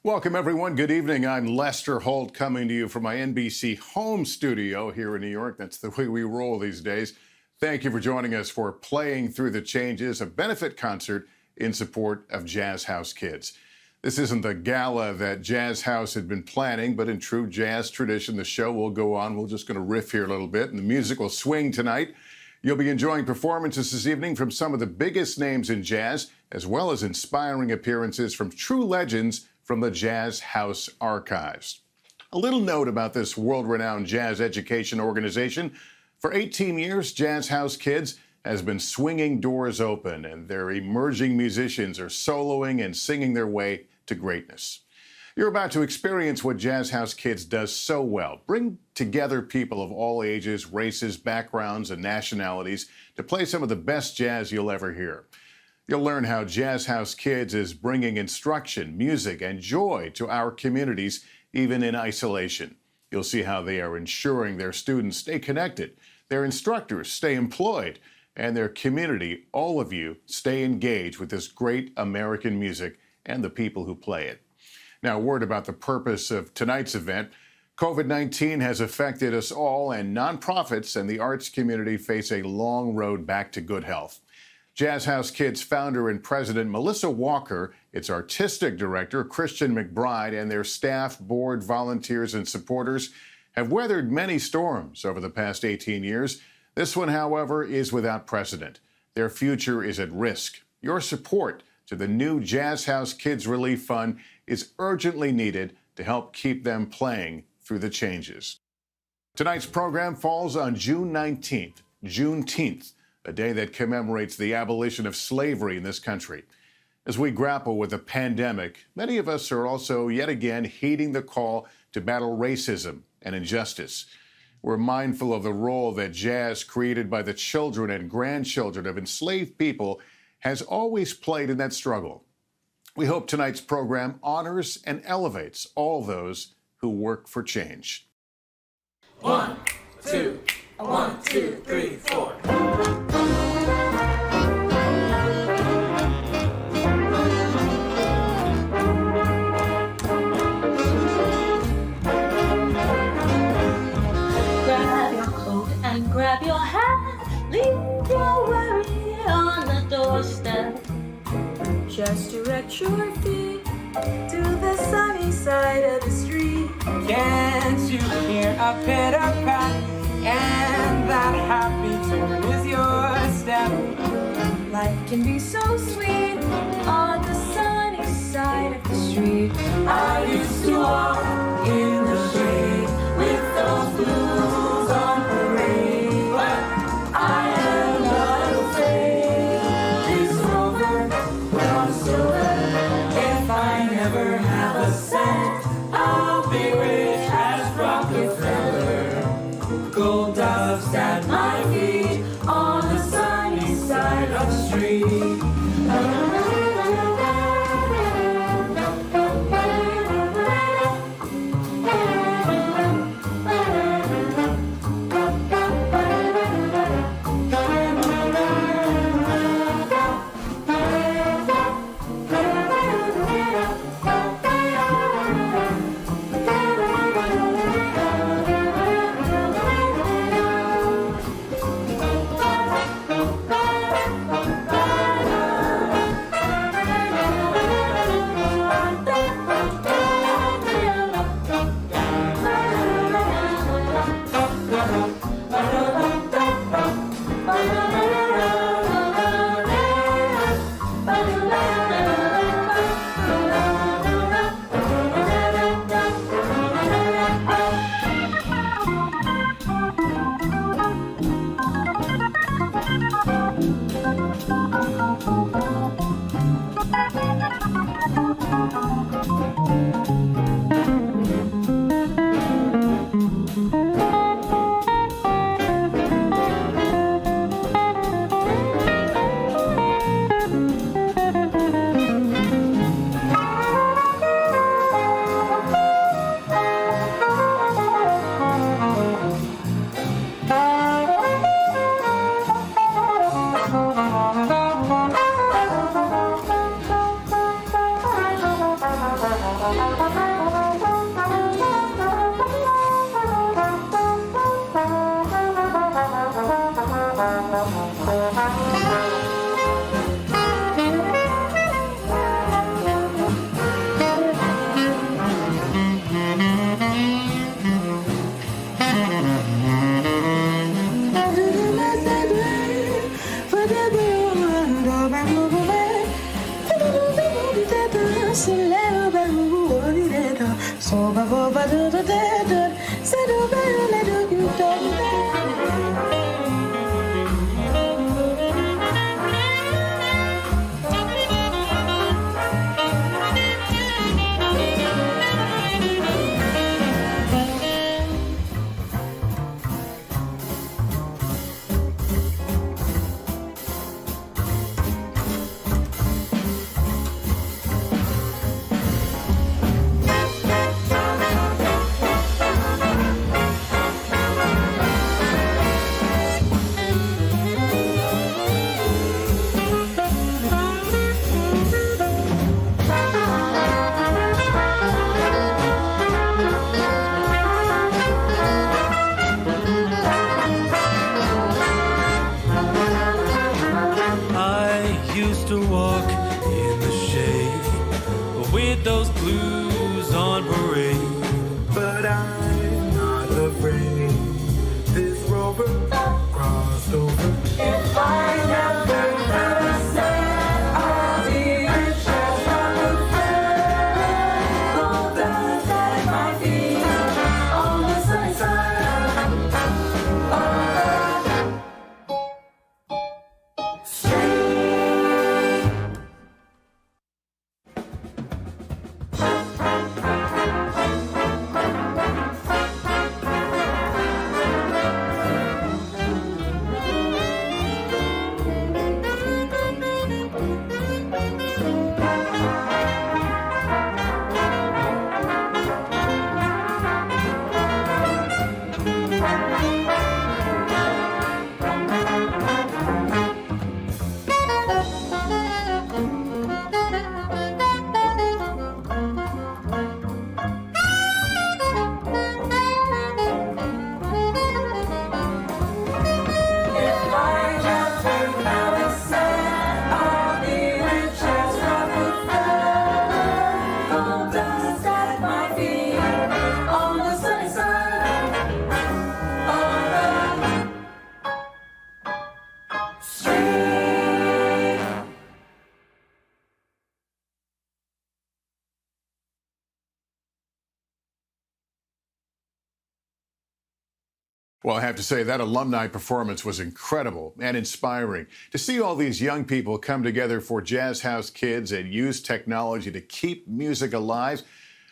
Welcome, everyone. Good evening. I'm Lester Holt coming to you from my NBC home studio here in New York. That's the way we roll these days. Thank you for joining us for Playing Through the Changes, a benefit concert in support of Jazz House Kids. This isn't the gala that Jazz House had been planning, but in true jazz tradition, the show will go on. We're just going to riff here a little bit, and the music will swing tonight. You'll be enjoying performances this evening from some of the biggest names in jazz, as well as inspiring appearances from true legends from the Jazz House archives. A little note about this world-renowned jazz education organization. For 18 years, Jazz House Kids has been swinging doors open, and their emerging musicians are soloing and singing their way to greatness. You're about to experience what Jazz House Kids does so well: bring together people of all ages, races, backgrounds, and nationalities to play some of the best jazz you'll ever hear. You'll learn how Jazz House Kids is bringing instruction, music, and joy to our communities, even in isolation. You'll see how they are ensuring their students stay connected, their instructors stay employed, and their community, all of you, stay engaged with this great American music and the people who play it. Now, a word about the purpose of tonight's event. COVID-19 has affected us all, and nonprofits and the arts community face a long road back to good health. Jazz House Kids founder and president Melissa Walker, its artistic director Christian McBride, and their staff, board, volunteers, and supporters have weathered many storms over the past 18 years. This one, however, is without precedent. Their future is at risk. Your support to the new Jazz House Kids Relief Fund is urgently needed to help keep them playing through the changes. Tonight's program falls on June 19th, Juneteenth, a day that commemorates the abolition of slavery in this country. As we grapple with the pandemic, many of us are also yet again heeding the call to battle racism and injustice. We're mindful of the role that jazz, created by the children and grandchildren of enslaved people, has always played in that struggle. We hope tonight's program honors and elevates all those who work for change. 1, 2, 1, 2, 3, 4. Grab your coat and grab your hat. Leave your worry on the doorstep. Just direct your feet to the sunny side of the street. Can't you hear a pitter pat? And that happy tune is your step. Life can be so sweet on the sunny side of the street. I used to walk in the shade with those blues on parade, but I am not afraid. It's over, cross over. If I never have a cent, I'll be rich as Rockefeller. Gold dust at my feet on the sunny side of the street. Well, I have to say that alumni performance was incredible and inspiring. To see all these young people come together for Jazz House Kids and use technology to keep music alive,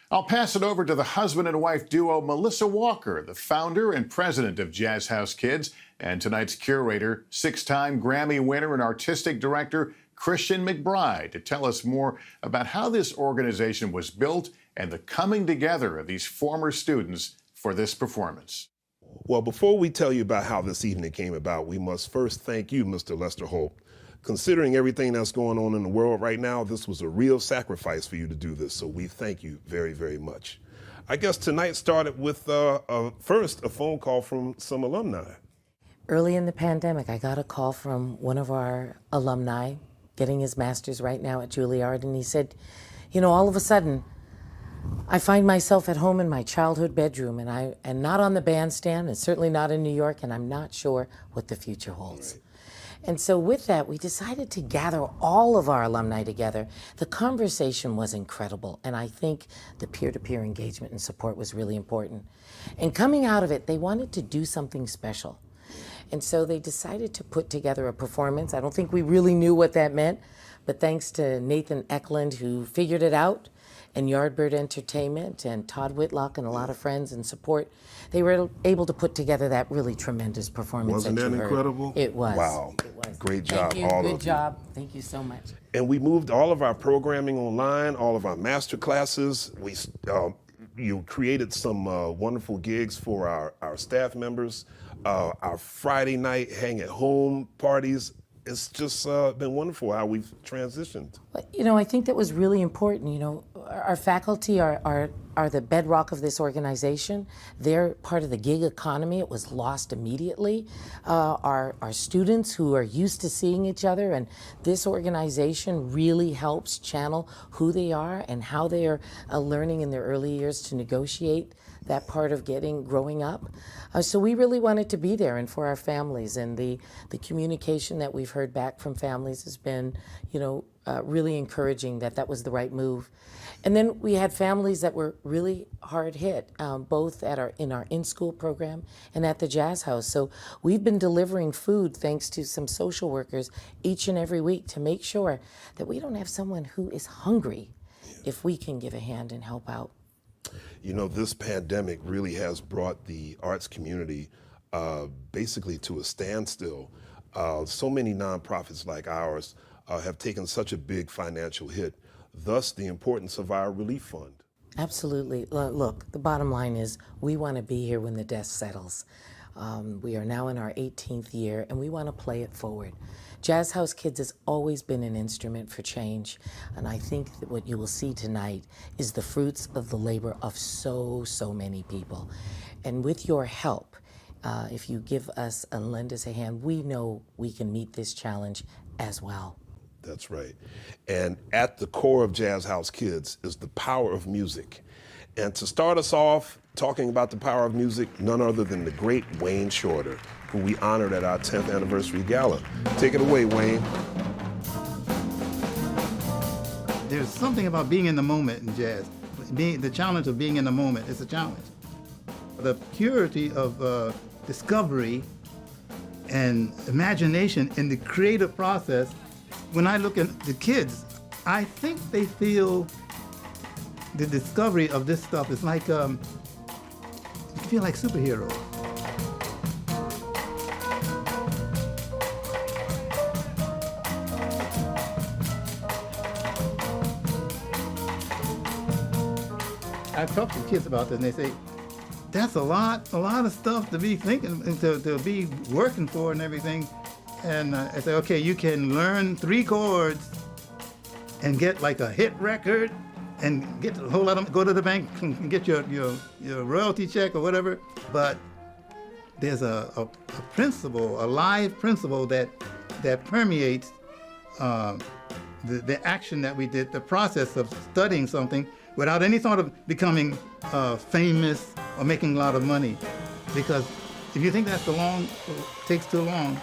I'll pass it over to the husband and wife duo Melissa Walker, the founder and president of Jazz House Kids, and tonight's curator, six-time Grammy winner and artistic director Christian McBride, to tell us more about how this organization was built and the coming together of these former students for this performance. Well, before we tell you about how this evening came about, we must first thank you, Mr. Lester Holt. Considering everything that's going on in the world right now, this was a real sacrifice for you to do this, so we thank you very, very much. I guess tonight started with first a phone call from some alumni. Early in the pandemic, I got a call from one of our alumni, getting his master's right now at Juilliard, and he said, you know, all of a sudden, I find myself at home in my childhood bedroom, and not on the bandstand, and certainly not in New York, and I'm not sure what the future holds. Right. And so with that, we decided to gather all of our alumni together. The conversation was incredible, and I think the peer-to-peer engagement and support was really important. And coming out of it, they wanted to do something special. And so they decided to put together a performance. I don't think we really knew what that meant, but thanks to Nathan Eklund, who figured it out, and Yardbird Entertainment and Todd Whitlock and a lot of friends and support, they were able to put together that really tremendous performance. Wasn't that incredible? It was. Wow. It was. Great job, Thank you. all of you. Good job. Thank you so much. And we moved all of our programming online, all of our master classes. You created some wonderful gigs for our staff members, our Friday night hang at home parties. It's just been wonderful how we've transitioned. You know, I think that was really important. You know, our faculty are the bedrock of this organization. They're part of the gig economy. It was lost immediately. Our students who are used to seeing each other, and this organization really helps channel who they are and how they are learning in their early years to negotiate that part of growing up. So we really wanted to be there and for our families, and the communication that we've heard back from families has been, you know, really encouraging that was the right move. And then we had families that were really hard hit, both in our in-school program and at the Jazz House. So we've been delivering food, thanks to some social workers, each and every week to make sure that we don't have someone who is hungry if we can give a hand and help out. You know, this pandemic really has brought the arts community basically to a standstill. So many nonprofits like ours have taken such a big financial hit, thus the importance of our relief fund. Absolutely. Look, the bottom line is we want to be here when the dust settles. We are now in our 18th year, and we want to play it forward. Jazz House Kids has always been an instrument for change, and I think that what you will see tonight is the fruits of the labor of so many people. And with your help, if you give us and lend us a hand, we know we can meet this challenge as well. That's right. And at the core of Jazz House Kids is the power of music. And to start us off talking about the power of music, none other than the great Wayne Shorter, who we honored at our 10th anniversary gala. Take it away, Wayne. There's something about being in the moment in jazz. The challenge of being in the moment is a challenge. The purity of discovery and imagination in the creative process, when I look at the kids, I think they feel the discovery of this stuff is like, you feel like superheroes. I talk to kids about this, and they say, that's a lot of stuff to be thinking, to be working for and everything. And I said, okay, you can learn 3 chords and get like a hit record and get a whole lot of, go to the bank and get your royalty check or whatever. But there's a principle, a live principle that permeates the action that we did, the process of studying something without any thought of becoming famous or making a lot of money. Because if you think that's takes too long,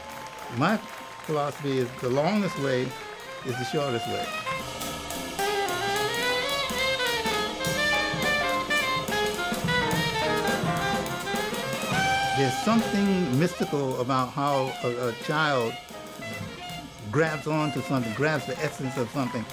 my philosophy is the longest way is the shortest way. There's something mystical about how a child grabs onto something, grabs the essence of something.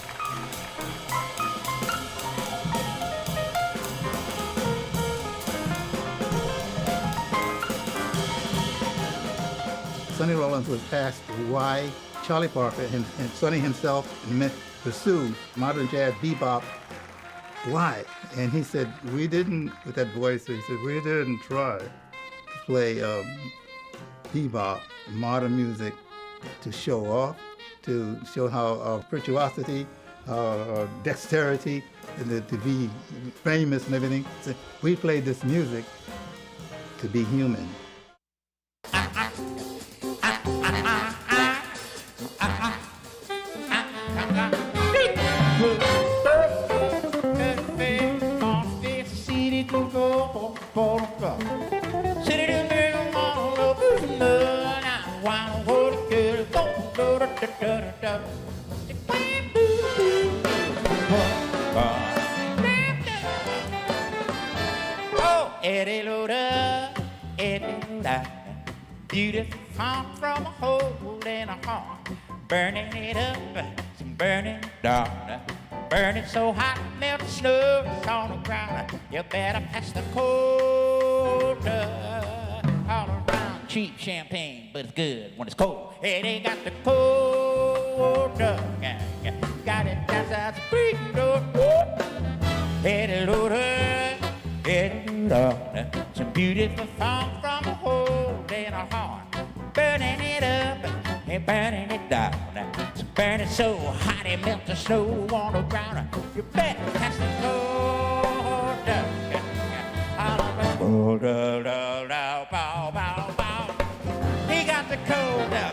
Sonny Rollins was asked why Charlie Parker and Sonny himself pursue modern jazz bebop. Why? And he said, we didn't, with that voice, he said, we didn't try to play bebop, modern music, to show off, to show how our virtuosity, our dexterity, and to be famous and everything. So we played this music to be human. Eddie Loader, Eddie Loader, beautiful song from a hole in a heart, burning it up, some burning down, burning so hot, melt snow on the ground. You better pass the quota all around. Cheap champagne, but it's good when it's cold. Eddie got the quota, got it down the street door. Eddie Loader, Eddie Loader, some beautiful songs from a hole in a heart, burning it up and burning it down. It's burning so hot it melts the snow on the ground. You better pass the quota. Bow, bow, bow. He got the quota.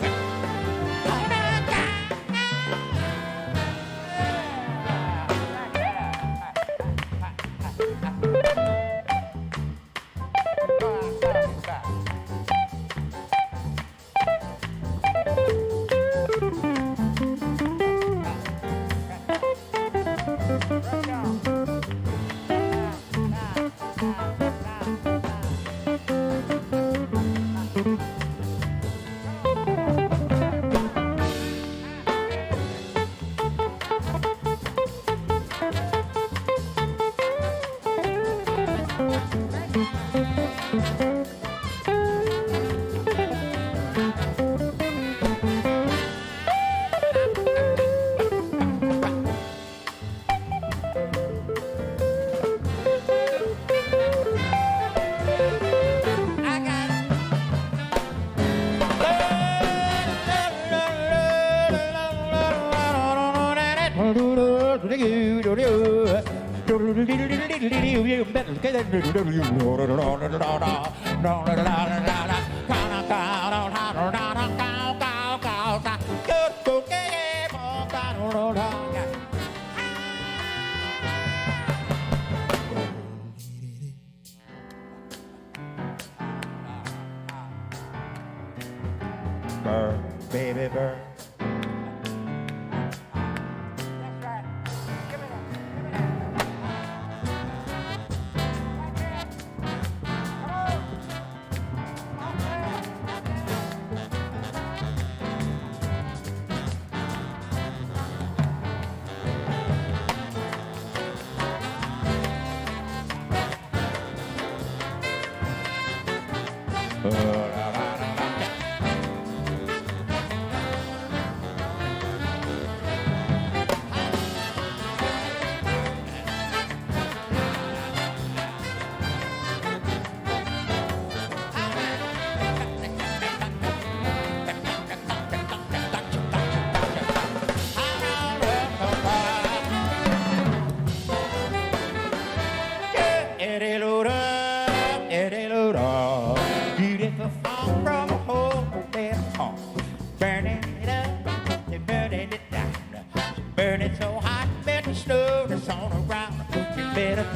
Burr, baby, burr.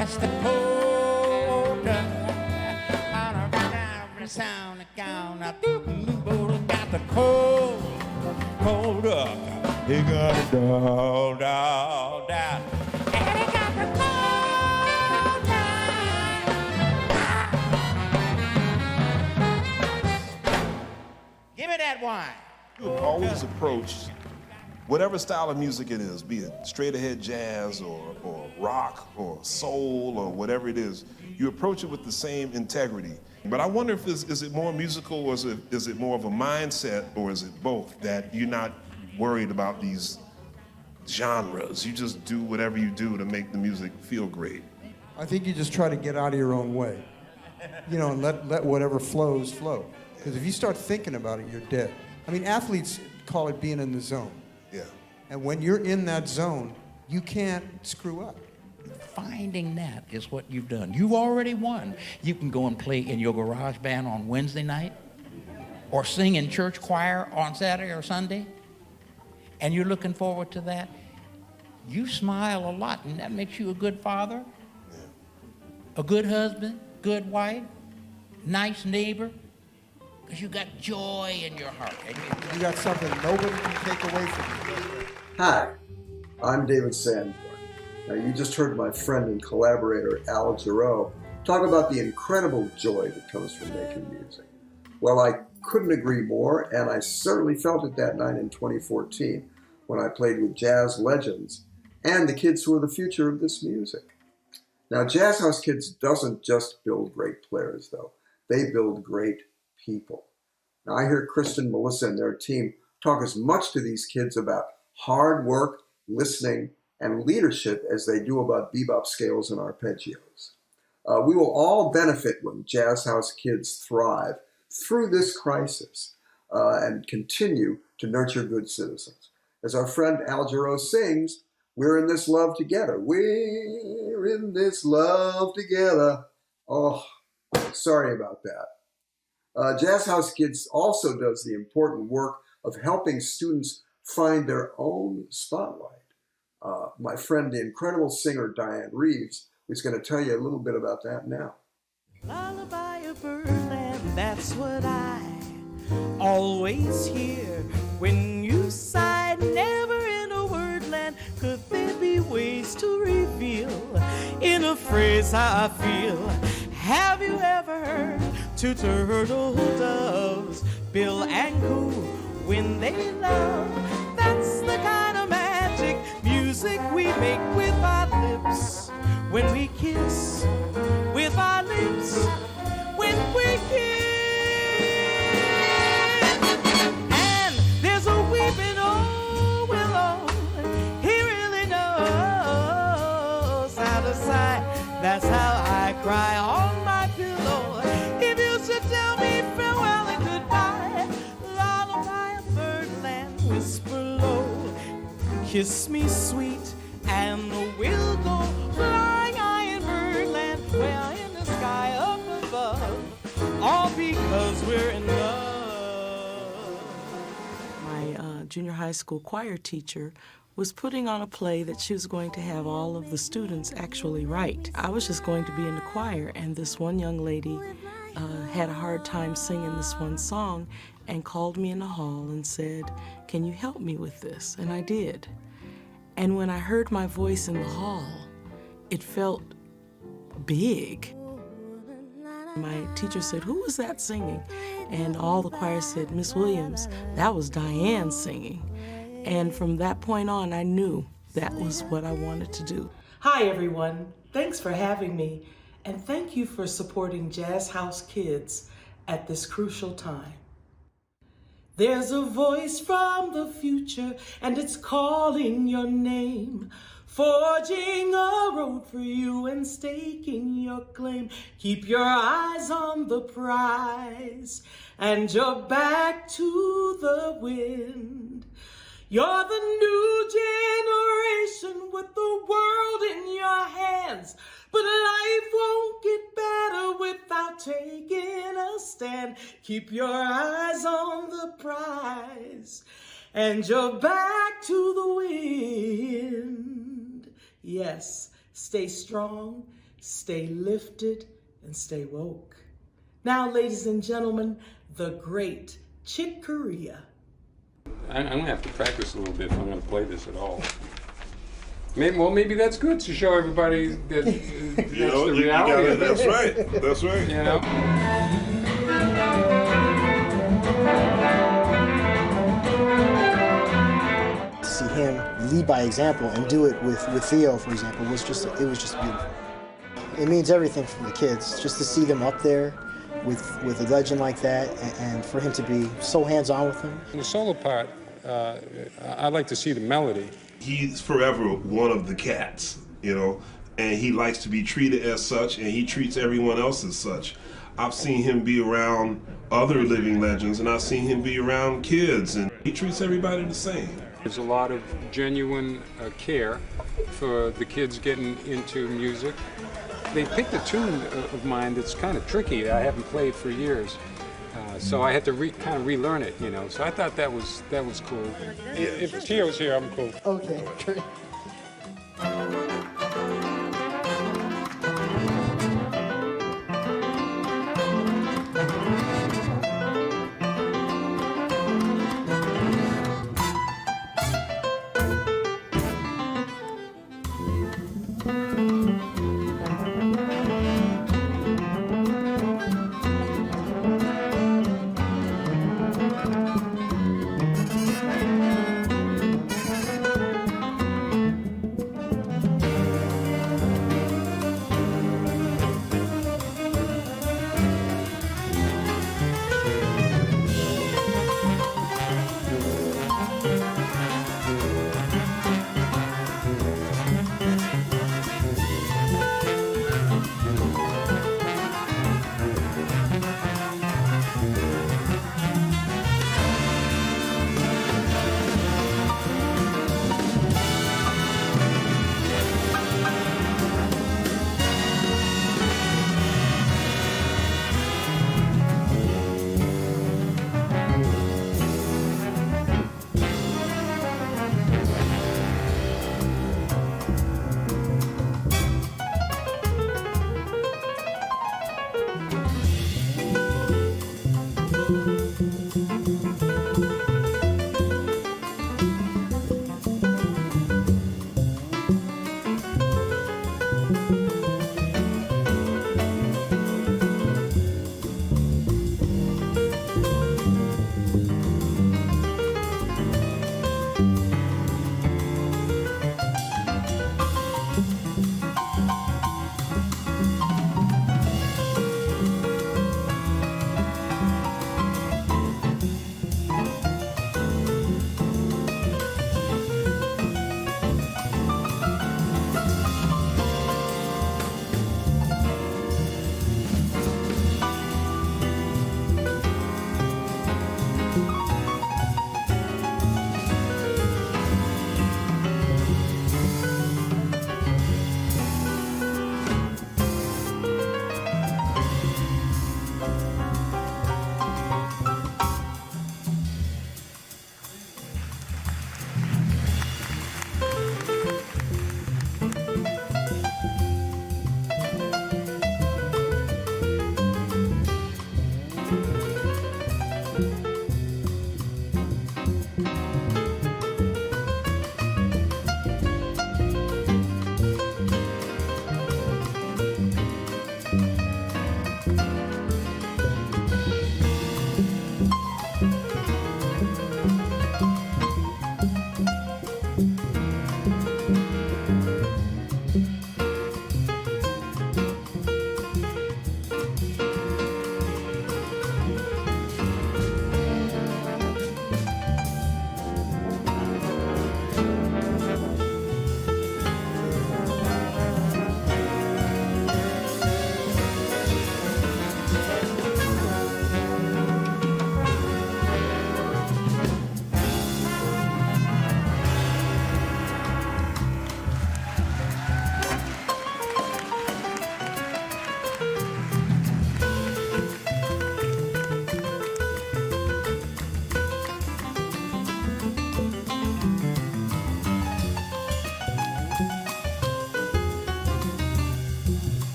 That's the cold duck. Sound count. Got the cold duck. He got it down, down, down. And he got the cold duck. Give me that wine. You always approach whatever style of music it is, be it straight ahead jazz or rock or soul or whatever it is, you approach it with the same integrity. But I wonder if is it more musical or is it more of a mindset or is it both, that you're not worried about these genres, you just do whatever you do to make the music feel great? I think you just try to get out of your own way, you know, and let whatever flows flow. Because if you start thinking about it, you're dead. I mean, athletes call it being in the zone. Yeah. And when you're in that zone, you can't screw up. Finding that is what you've done. You've already won. You can go and play in your garage band on Wednesday night or sing in church choir on Saturday or Sunday, and you're looking forward to that. You smile a lot, and that makes you a good father, a good husband, good wife, nice neighbor, because you got joy in your heart. You got something nobody can take away from you. Hi, I'm David Sanborn. Now, you just heard my friend and collaborator Al Jarreau talk about the incredible joy that comes from making music. Well, I couldn't agree more, and I certainly felt it that night in 2014 when I played with jazz legends and the kids who are the future of this music. Now, Jazz House Kids doesn't just build great players, though. They build great people. Now, I hear Kristen, Melissa, and their team talk as much to these kids about hard work, listening, and leadership as they do about bebop scales and arpeggios. We will all benefit when Jazz House Kids thrive through this crisis and continue to nurture good citizens. As our friend Al Jarreau sings, we're in this love together. We're in this love together. Oh, sorry about that. Jazz House Kids also does the important work of helping students find their own spotlight. My friend, the incredible singer Dianne Reeves, is going to tell you a little bit about that now. Lullaby of birdland, that's what I always hear when you sigh. Never in a wordland could there be ways to reveal in a phrase how I feel. Have you ever heard two turtle doves bill and coo when they love? That's the kind of magic music we make with our lips when we kiss, with our lips when we kiss. And there's a weeping old willow, he really knows how to sigh. That's how I cry on my pillow. If you should tell me farewell and goodbye, lullaby of birdland, whisper low, kiss me sweet, and we'll go flying high in birdland, well in the sky up above, all because we're in love. My junior high school choir teacher was putting on a play that she was going to have all of the students actually write. I was just going to be in the choir, and this one young lady had a hard time singing this one song and called me in the hall and said, "Can you help me with this?" And I did. And when I heard my voice in the hall, it felt big. My teacher said, "Who was that singing?" And all the choir said, "Miss Williams, that was Dianne singing." And from that point on, I knew that was what I wanted to do. Hi, everyone. Thanks for having me. And thank you for supporting Jazz House Kids at this crucial time. There's a voice from the future, and it's calling your name, forging a road for you and staking your claim. Keep your eyes on the prize and your back to the wind. You're the new generation with the world in your hands, but life won't get better without taking a stand. Keep your eyes on the prize and your back to the wind. Yes, stay strong, stay lifted, and stay woke. Now, ladies and gentlemen, the great Chick Corea. I'm going to have to practice a little bit if I'm going to play this at all. Maybe that's good to show everybody that that's the reality of it. That's right. That's right. You know? To see him lead by example and do it with Theo, for example, was just beautiful. It means everything for the kids, just to see them up there with a legend like that, and for him to be so hands-on with them. In the solo part, I like to see the melody. He's forever one of the cats, you know, and he likes to be treated as such, and he treats everyone else as such. I've seen him be around other living legends, and I've seen him be around kids, and he treats everybody the same. There's a lot of genuine care for the kids getting into music. They picked a tune of mine that's kind of tricky that I haven't played for years. So I had to kind of relearn it, you know. So I thought that was cool. If Tio's here, I'm cool. Okay, great.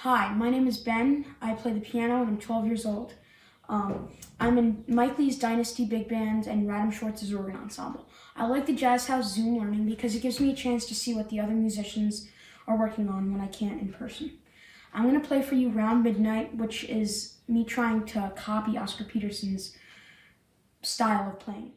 Hi, my name is Ben. I play the piano and I'm 12 years old. I'm in Mike Lee's Dynasty Big Band and Radam Schwartz's organ ensemble. I like the Jazz House Zoom learning because it gives me a chance to see what the other musicians are working on when I can't in person. I'm going to play for you Round Midnight, which is me trying to copy Oscar Peterson's style of playing.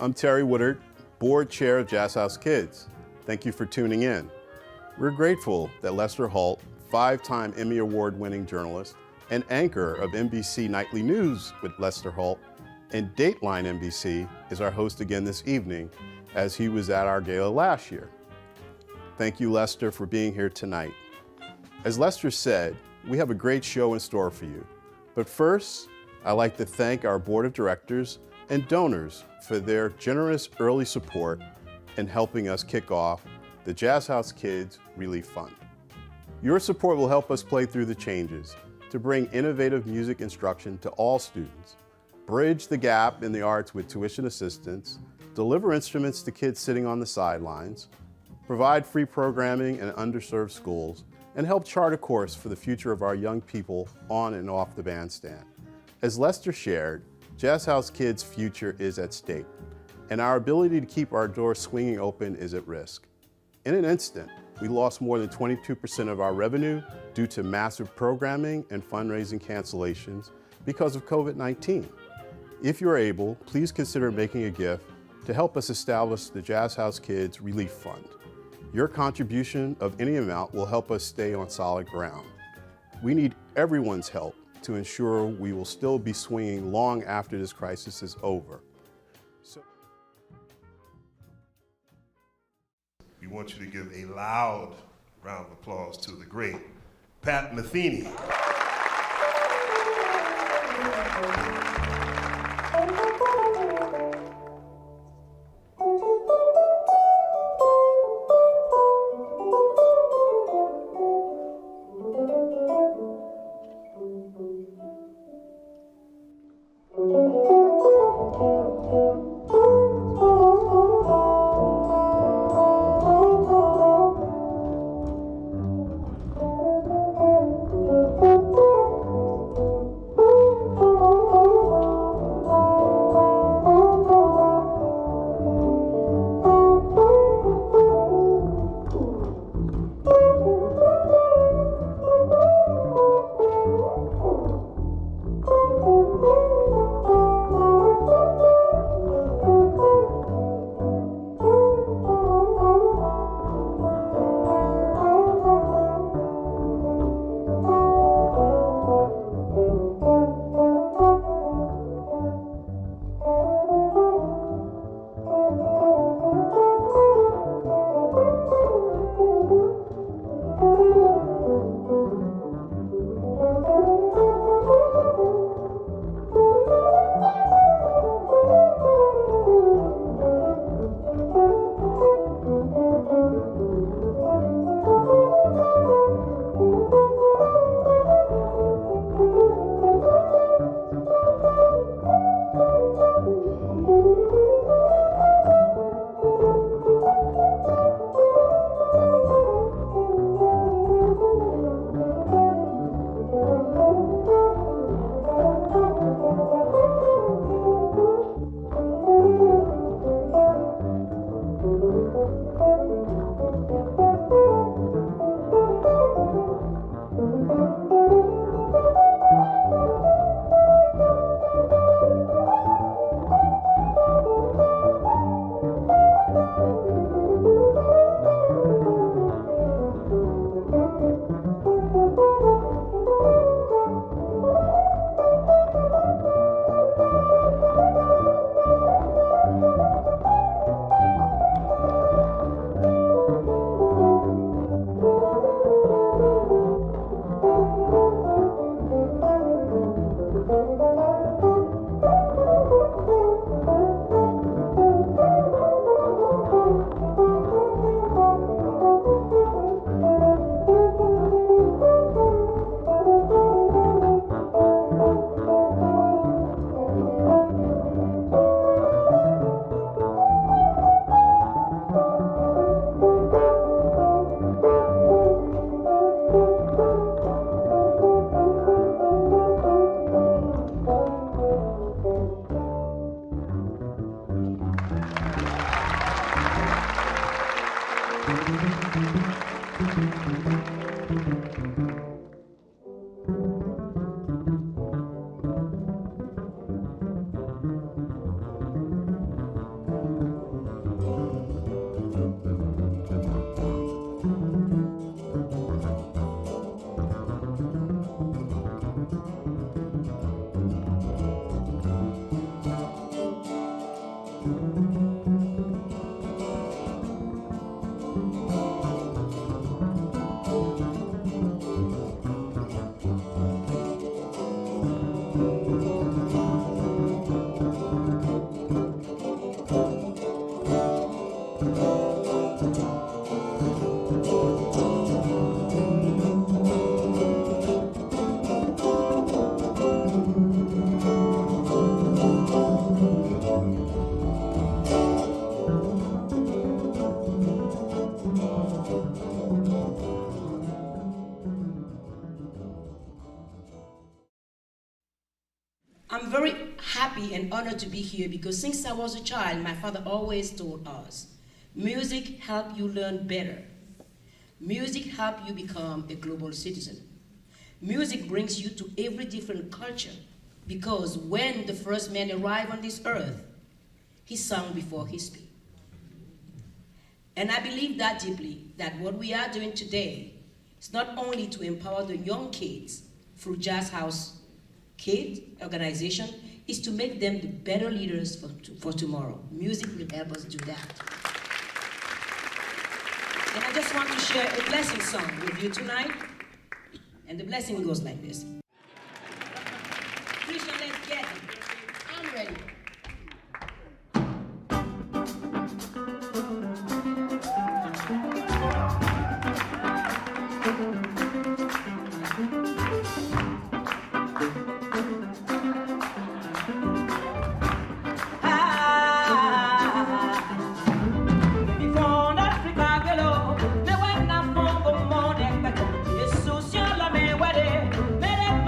I'm Terry Woodard, Board Chair of Jazz House Kids. Thank you for tuning in. We're grateful that Lester Holt, 5-time Emmy Award-winning journalist and anchor of NBC Nightly News with Lester Holt and Dateline NBC, is our host again this evening, as he was at our gala last year. Thank you, Lester, for being here tonight. As Lester said, we have a great show in store for you. But first, I'd like to thank our board of directors and donors for their generous early support in helping us kick off the Jazz House Kids Relief Fund. Your support will help us play through the changes to bring innovative music instruction to all students, bridge the gap in the arts with tuition assistance, deliver instruments to kids sitting on the sidelines, provide free programming in underserved schools, and help chart a course for the future of our young people on and off the bandstand. As Lester shared, Jazz House Kids' future is at stake, and our ability to keep our doors swinging open is at risk. In an instant, we lost more than 22% of our revenue due to massive programming and fundraising cancellations because of COVID-19. If you're able, please consider making a gift to help us establish the Jazz House Kids Relief Fund. Your contribution of any amount will help us stay on solid ground. We need everyone's help to ensure we will still be swinging long after this crisis is over. We want you to give a loud round of applause to the great Pat Metheny. I'm very happy and honored to be here because since I was a child, my father always told us, music helps you learn better. Music helps you become a global citizen. Music brings you to every different culture because when the first man arrived on this earth, he sang before he spoke. And I believe that deeply, that what we are doing today is not only to empower the young kids through Jazz House Kid organization, is to make them the better leaders for tomorrow. Music will help us do that. And I just want to share a blessing song with you tonight. And the blessing goes like this. Christian, let's get it. I'm ready. Mere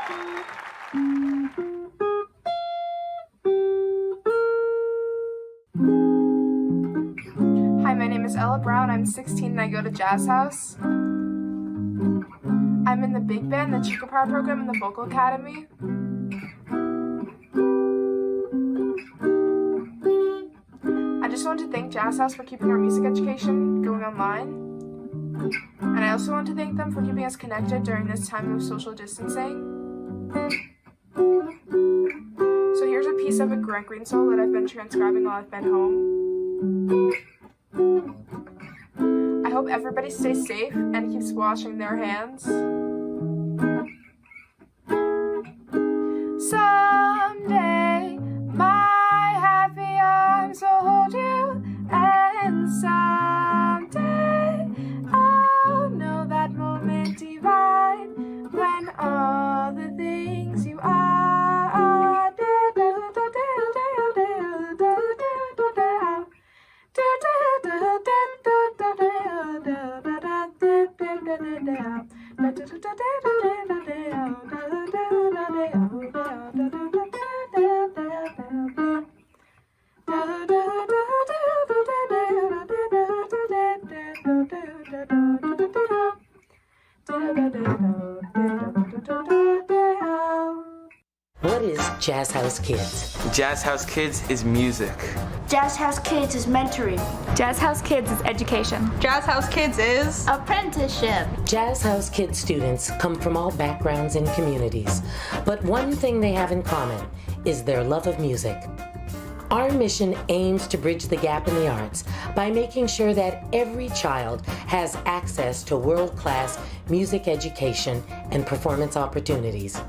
Hi, my name is Ella Brown. I'm 16 and I go to Jazz House. I'm in the big band, the Chica Power program, and the vocal academy. I just want to thank Jazz House for keeping our music education going online. And I also want to thank them for keeping us connected during this time of social distancing. So here's a piece of a Grant Green solo that I've been transcribing while I've been home. I hope everybody stays safe and keeps washing their hands. Someday my happy arms will hold you, and someday I'll know that moment divine when all the things you are. What is Jazz House Kids? Jazz House Kids is music. Jazz House Kids is mentoring. Jazz House Kids is education. Jazz House Kids is apprenticeship. Jazz House Kids students come from all backgrounds and communities, but one thing they have in common is their love of music. Our mission aims to bridge the gap in the arts by making sure that every child has access to world-class music education and performance opportunities.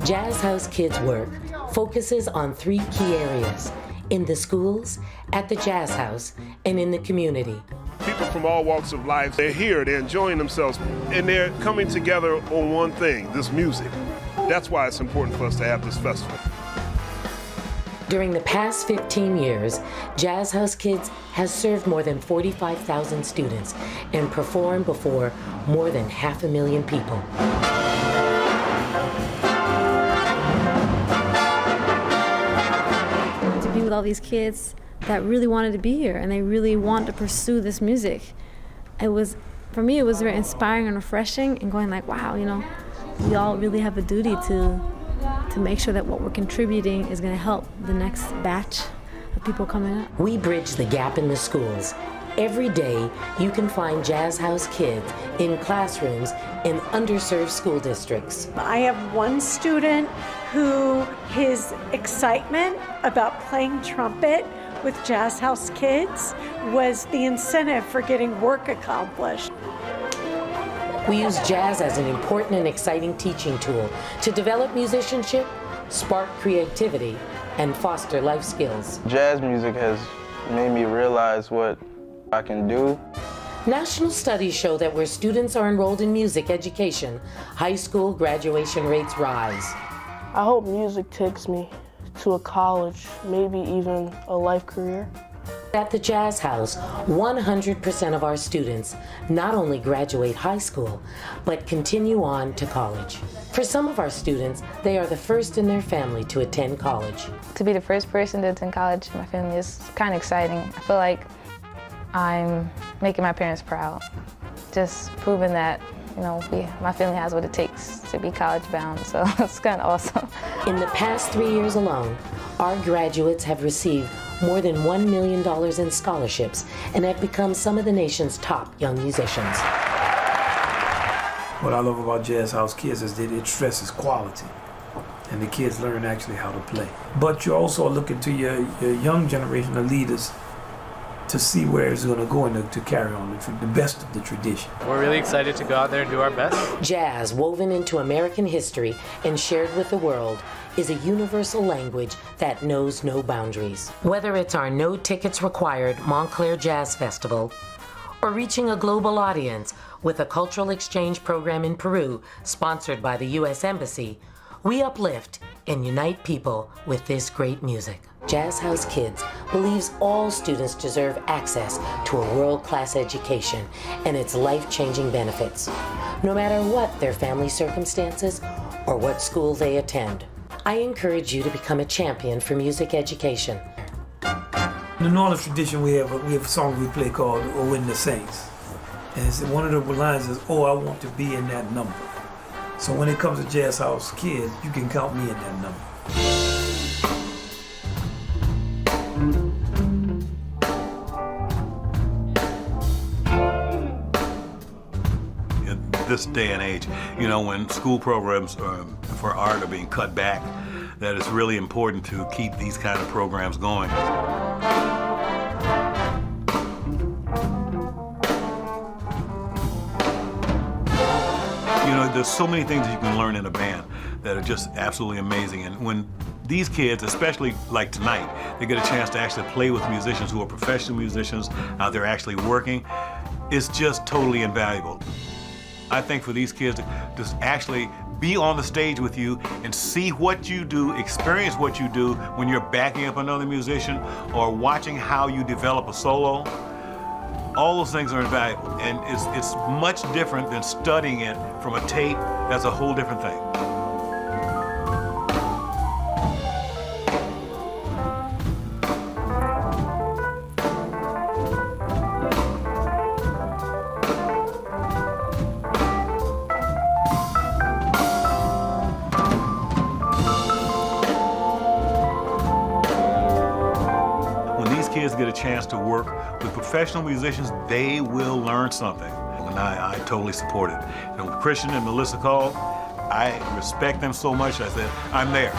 Jazz House Kids' work focuses on 3 key areas: in the schools, at the Jazz House, and in the community. People from all walks of life, they're here, they're enjoying themselves, and they're coming together on one thing, this music. That's why it's important for us to have this festival. During the past 15 years, Jazz House Kids has served more than 45,000 students and performed before more than 500,000 people. To be with all these kids that really wanted to be here and they really want to pursue this music. For me, it was very inspiring and refreshing and going like, wow, you know, we all really have a duty to make sure that what we're contributing is going to help the next batch of people coming up. We bridge the gap in the schools. Every day, you can find Jazz House Kids in classrooms in underserved school districts. I have one student who his excitement about playing trumpet with Jazz House Kids was the incentive for getting work accomplished. We use jazz as an important and exciting teaching tool to develop musicianship, spark creativity, and foster life skills. Jazz music has made me realize what I can do. National studies show that where students are enrolled in music education, high school graduation rates rise. I hope music takes me to a college, maybe even a life career. At the Jazz House, 100% of our students not only graduate high school, but continue on to college. For some of our students, they are the first in their family to attend college. To be the first person to attend college in my family is kind of exciting. I feel like I'm making my parents proud. Just proving that, you know, my family has what it takes to be college bound, so it's kind of awesome. In the past 3 years alone, our graduates have received more than $1 million in scholarships and have become some of the nation's top young musicians. What I love about Jazz House Kids is that it stresses quality, and the kids learn actually how to play. But you're also looking to your young generation of leaders to see where it's going to go and to carry on the best of the tradition. We're really excited to go out there and do our best. Jazz, woven into American history and shared with the world, is a universal language that knows no boundaries. Whether it's our no tickets required Montclair Jazz Festival, or reaching a global audience with a cultural exchange program in Peru sponsored by the U.S. Embassy, we uplift and unite people with this great music. Jazz House Kids believes all students deserve access to a world-class education and its life-changing benefits, no matter what their family circumstances or what school they attend. I encourage you to become a champion for music education. In the New Orleans tradition, we have a song we play called "Oh in the Saints," and one of the lines is, "Oh, I want to be in that number." So when it comes to Jazz House Kids, you can count me in that number. In this day and age, you know, when school programs for art are being cut back, that it's really important to keep these kind of programs going. You know, there's so many things that you can learn in a band that are just absolutely amazing. And when these kids, especially like tonight, they get a chance to actually play with musicians who are professional musicians out there actually working, it's just totally invaluable. I think for these kids to actually be on the stage with you and see what you do, experience what you do when you're backing up another musician or watching how you develop a solo, all those things are invaluable, and it's much different than studying it from a tape. That's a whole different thing. When these kids get a chance to work with professional musicians, they will learn something, and I totally support it. You know, Christian and Melissa Cobb, I respect them so much. I said, I'm there.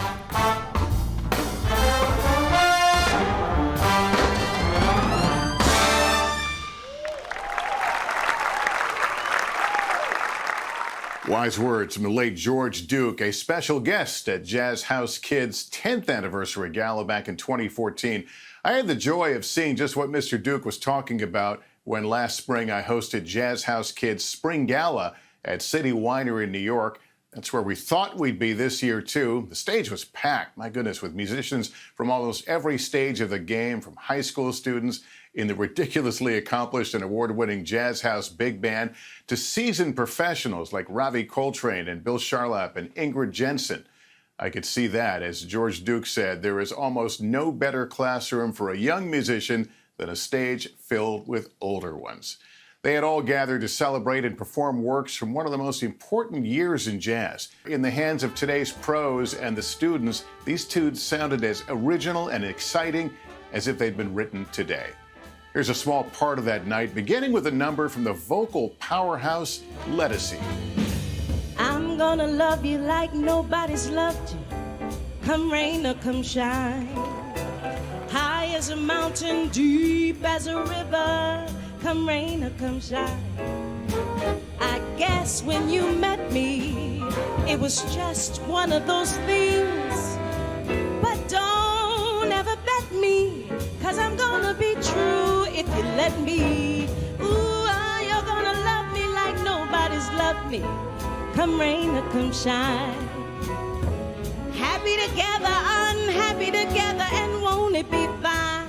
Wise words from the late George Duke, a special guest at Jazz House Kids' 10th anniversary gala back in 2014. I had the joy of seeing just what Mr. Duke was talking about when last spring I hosted Jazz House Kids' Spring Gala at City Winery in New York. That's where we thought we'd be this year, too. The stage was packed, my goodness, with musicians from almost every stage of the game, from high school students in the ridiculously accomplished and award-winning Jazz House Big Band to seasoned professionals like Ravi Coltrane and Bill Charlap and Ingrid Jensen. I could see that. As George Duke said, there is almost no better classroom for a young musician than a stage filled with older ones. They had all gathered to celebrate and perform works from one of the most important years in jazz. In the hands of today's pros and the students, these tunes sounded as original and exciting as if they'd been written today. Here's a small part of that night, beginning with a number from the vocal powerhouse Lettucey. I'm gonna love you like nobody's loved you, come rain or come shine. High as a mountain, deep as a river, come rain or come shine. I guess when you met me, it was just one of those things. But don't ever bet me, 'cause I'm gonna be true if you let me. Ooh, you're gonna love me like nobody's loved me, come rain or come shine. Happy together, unhappy together, and won't it be fine?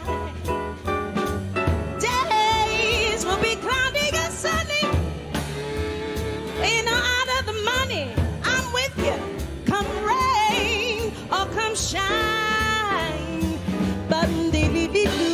Days will be cloudy or sunny, you know, out of the money, I'm with you, come rain or come shine. But dee-dee-dee-doo.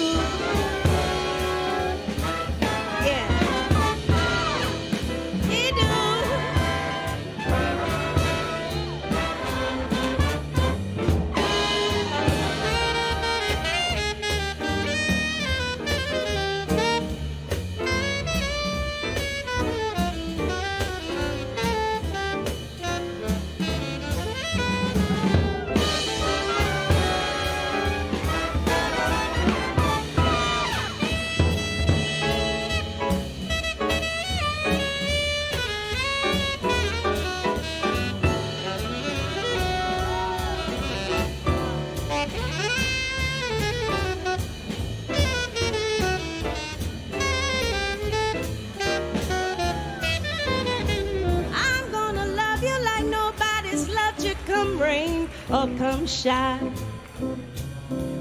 Or come shine.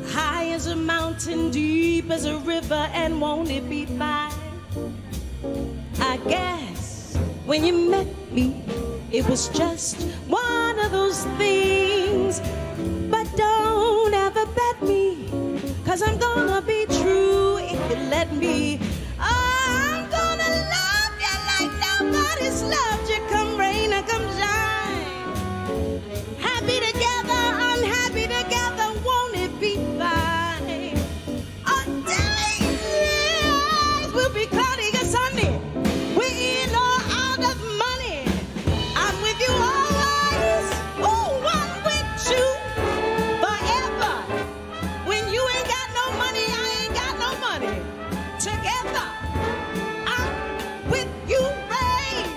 High as a mountain, deep as a river, and won't it be fine? I guess when you met me, it was just one one of those things. But don't ever bet me, 'cause I'm gonna be true if you let me. I'm gonna love you like nobody's loved you, come rain or come shine. Happy together, unhappy together, won't it be fine? On days will be cloudy or sunny, we're in or out of money. I'm with you always, oh, I'm with you forever. When you ain't got no money, I ain't got no money. Together, I'm with you, rain,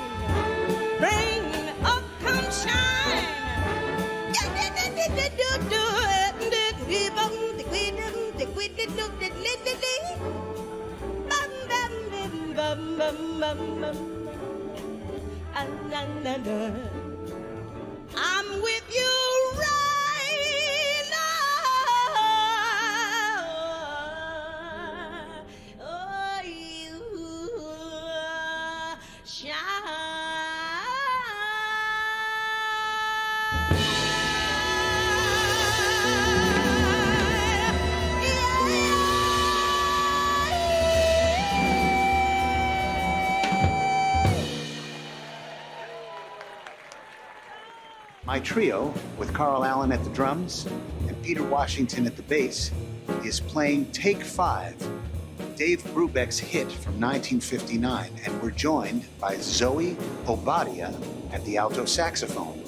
rain up, come shine. I'm with you, rain. Oh, you My trio, with Carl Allen at the drums and Peter Washington at the bass, is playing Take 5, Dave Brubeck's hit from 1959, and we're joined by Zoe Obadia at the alto saxophone.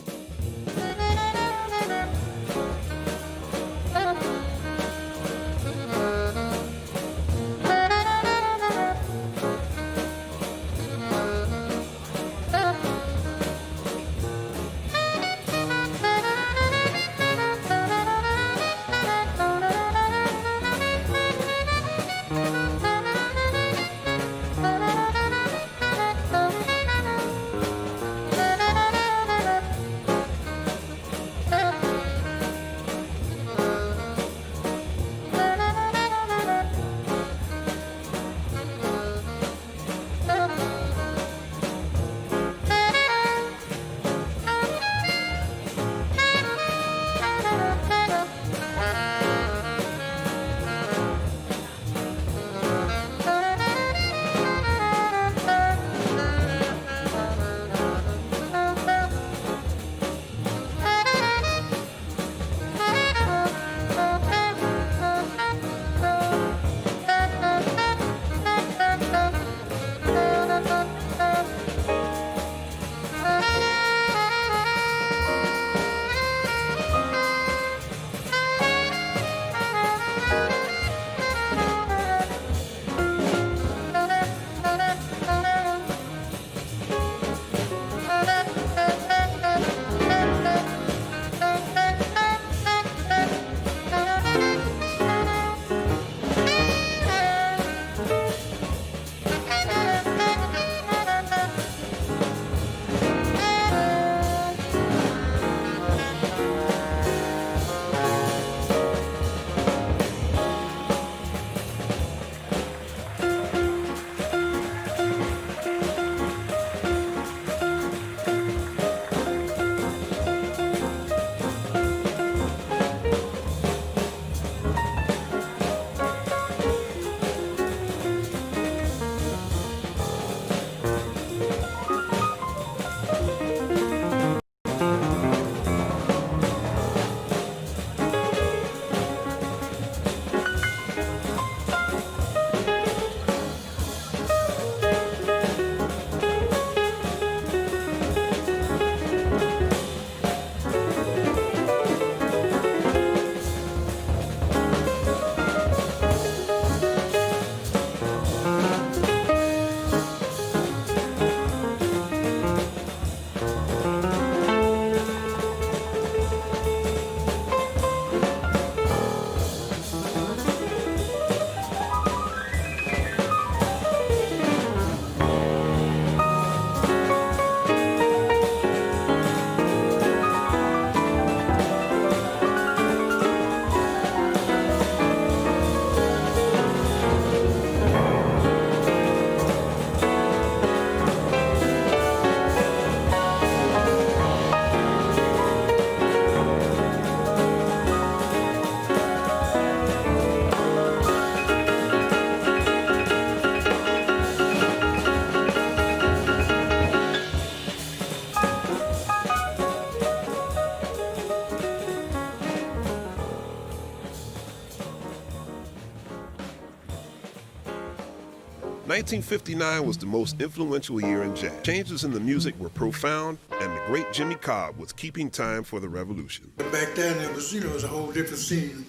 1959 was the most influential year in jazz. Changes in the music were profound, and the great Jimmy Cobb was keeping time for the revolution. Back then, it was, it was a whole different scene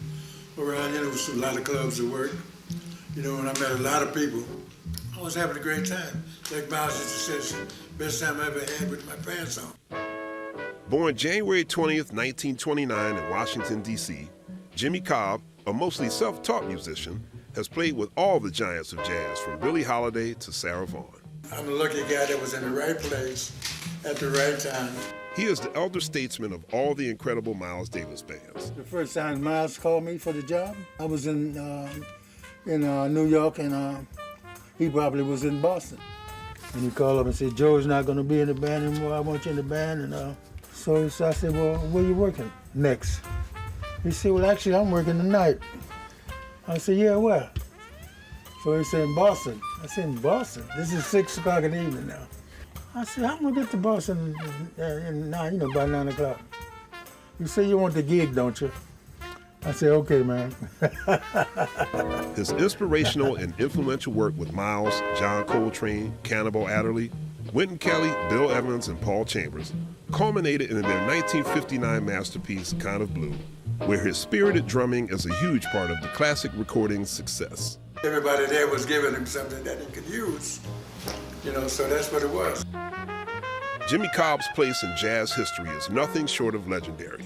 around. There was a lot of clubs at work, and I met a lot of people. I was having a great time. Like Miles used to say, best time I ever had with my pants on. Born January 20th, 1929 in Washington, D.C., Jimmy Cobb, a mostly self-taught musician, has played with all the giants of jazz, from Billie Holiday to Sarah Vaughan. I'm a lucky guy that was in the right place at the right time. He is the elder statesman of all the incredible Miles Davis bands. The first time Miles called me for the job, I was in New York, and he probably was in Boston. And he called up and said, Joe's not going to be in the band anymore. I want you in the band. And so I said, well, where you working next? He said, well, actually, I'm working tonight. I said, yeah, where? So he said, in Boston. I said, in Boston? This is 6 o'clock in the evening now. I said, I'm gonna get to Boston by 9 o'clock. He said, you want the gig, don't you? I said, okay, man. His inspirational and influential work with Miles, John Coltrane, Cannonball Adderley, Wynton Kelly, Bill Evans, and Paul Chambers culminated in their 1959 masterpiece, Kind of Blue, where his spirited drumming is a huge part of the classic recording's success. Everybody there was giving him something that he could use, so that's what it was. Jimmy Cobb's place in jazz history is nothing short of legendary.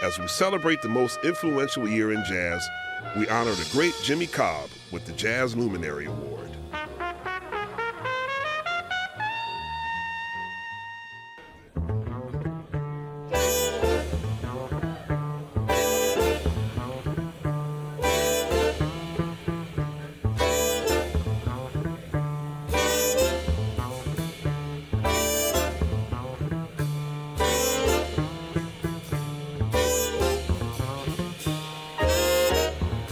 As we celebrate the most influential year in jazz, we honor the great Jimmy Cobb with the Jazz Luminary Award. Thank you. 1959 was the most influential year in jazz. Jimmy Cobb was the great Jimmy Cobb with the Jazz Luminary Award. Jimmy Cobb's place in jazz history is nothing short of legendary. As we celebrate the most influential year in jazz, we honor the great Jimmy Cobb with the Jazz Luminary Award. Jimmy Cobb's place in jazz history is nothing short of legendary. As we celebrate the most influential year in jazz, we honor the great Jimmy Cobb with the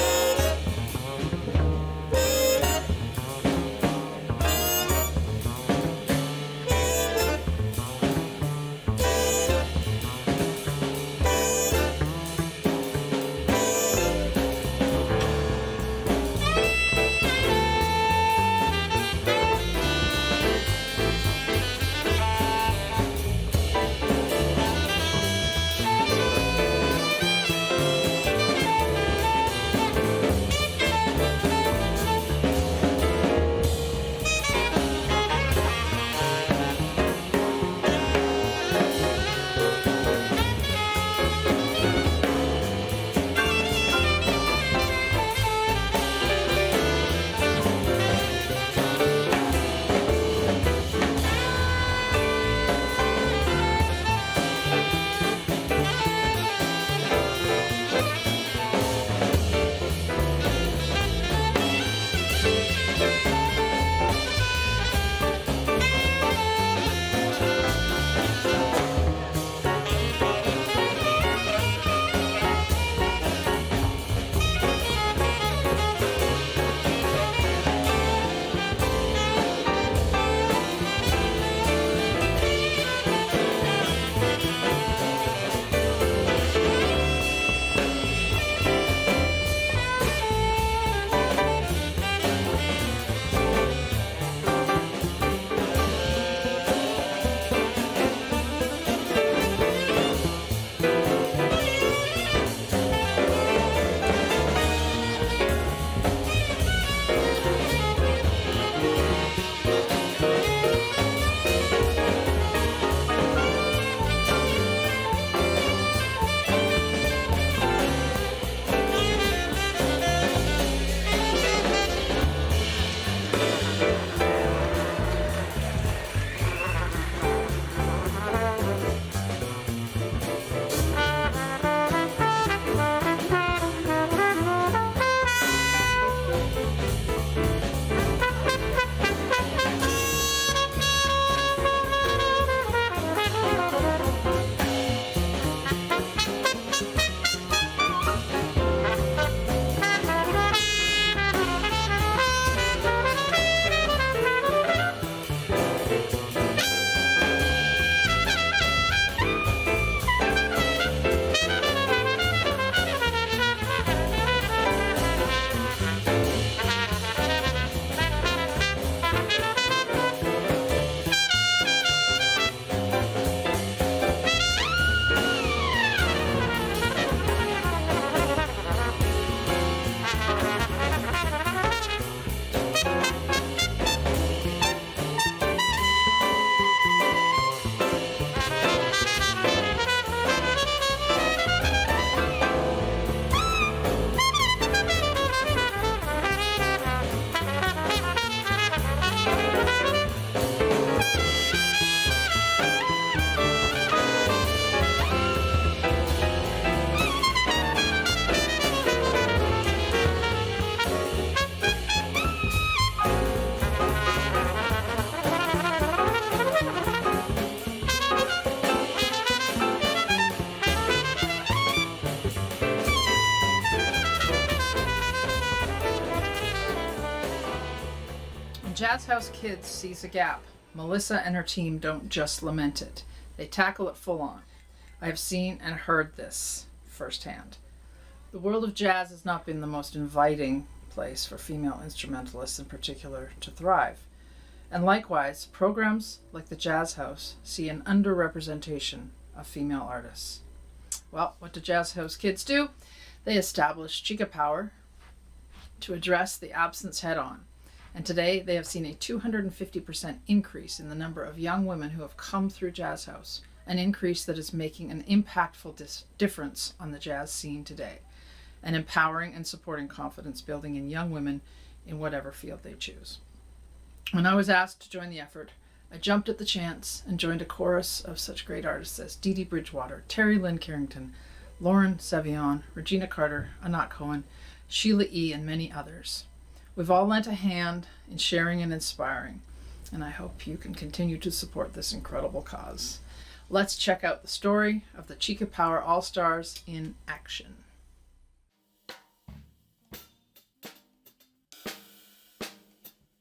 Jazz Luminary Award. Jazz House Kids sees a gap. Melissa and her team don't just lament it. They tackle it full on. I have seen and heard this firsthand. The world of jazz has not been the most inviting place for female instrumentalists in particular to thrive. And likewise, programs like the Jazz House see an underrepresentation of female artists. Well, what do Jazz House Kids do? They establish Chica Power to address the absence head on. And today they have seen a 250% increase in the number of young women who have come through Jazz House, an increase that is making an impactful difference on the jazz scene today, and empowering and supporting confidence building in young women in whatever field they choose. When I was asked to join the effort, I jumped at the chance and joined a chorus of such great artists as Dee Dee Bridgewater, Terry Lynn Carrington, Lauren Savion, Regina Carter, Anat Cohen, Sheila E., and many others. We've all lent a hand in sharing and inspiring, and I hope you can continue to support this incredible cause. Let's check out the story of the Chica Power All-Stars in action.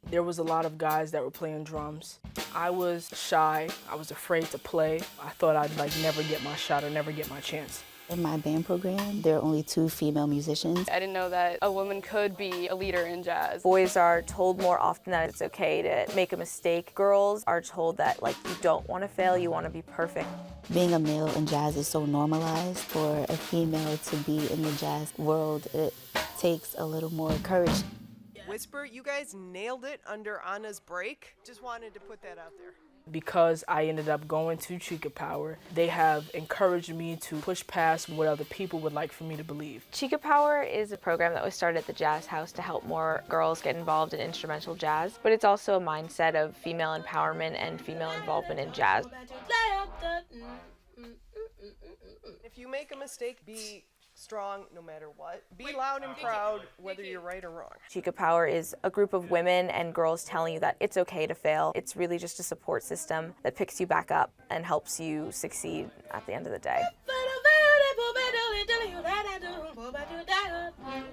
There was a lot of guys that were playing drums. I was shy. I was afraid to play. I thought I'd never get my shot or never get my chance. In my band program, there are only 2 female musicians. I didn't know that a woman could be a leader in jazz. Boys are told more often that it's okay to make a mistake. Girls are told that you don't want to fail, you want to be perfect. Being a male in jazz is so normalized. For a female to be in the jazz world, it takes a little more courage. Whisper, you guys nailed it under Anna's break. Just wanted to put that out there. Because I ended up going to Chica Power, they have encouraged me to push past what other people would like for me to believe. Chica Power is a program that was started at the Jazz House to help more girls get involved in instrumental jazz, but it's also a mindset of female empowerment and female involvement in jazz. If you make a mistake, be strong no matter what. Be loud and proud whether you're right or wrong. Chica Power is a group of women and girls telling you that it's okay to fail. It's really just a support system that picks you back up and helps you succeed at the end of the day.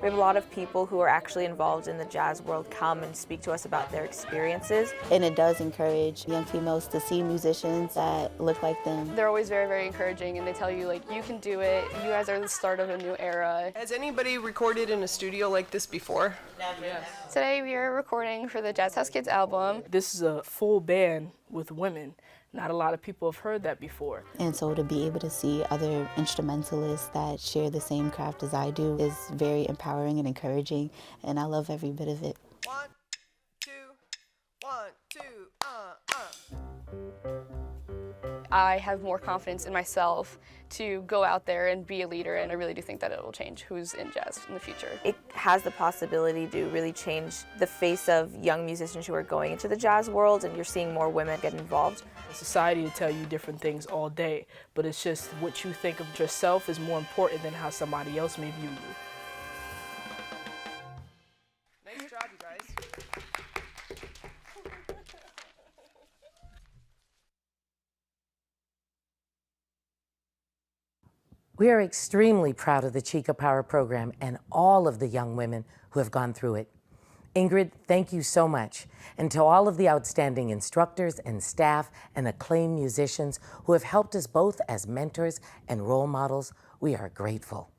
We have a lot of people who are actually involved in the jazz world come and speak to us about their experiences. And it does encourage young females to see musicians that look like them. They're always very, very encouraging, and they tell you, you can do it. You guys are the start of a new era. Has anybody recorded in a studio like this before? Yes. Today we are recording for the Jazz House Kids album. This is a full band with women. Not a lot of people have heard that before. And so to be able to see other instrumentalists that share the same craft as I do is very empowering and encouraging, and I love every bit of it. 1, 2, 1, 2, I have more confidence in myself to go out there and be a leader, and I really do think that it will change who's in jazz in the future. It has the possibility to really change the face of young musicians who are going into the jazz world, and you're seeing more women get involved. Society will tell you different things all day, but it's just what you think of yourself is more important than how somebody else may view you. Nice job, you guys. We are extremely proud of the Chica Power program and all of the young women who have gone through it. Ingrid, thank you so much. And to all of the outstanding instructors and staff and acclaimed musicians who have helped us both as mentors and role models, we are grateful.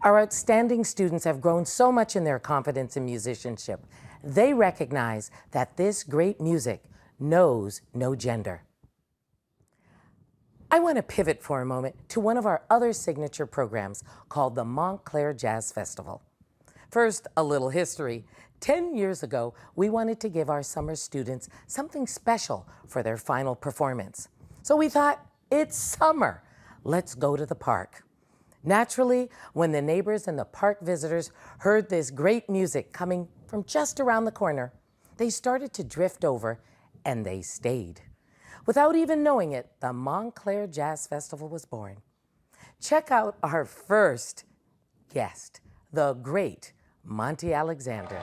Our outstanding students have grown so much in their confidence in musicianship. They recognize that this great music knows no gender. I want to pivot for a moment to one of our other signature programs called the Montclair Jazz Festival. First, a little history. 10 years ago, we wanted to give our summer students something special for their final performance. So we thought, it's summer, let's go to the park. Naturally, when the neighbors and the park visitors heard this great music coming from just around the corner, they started to drift over, and they stayed. Without even knowing it, the Montclair Jazz Festival was born. Check out our first guest, the great Monty Alexander.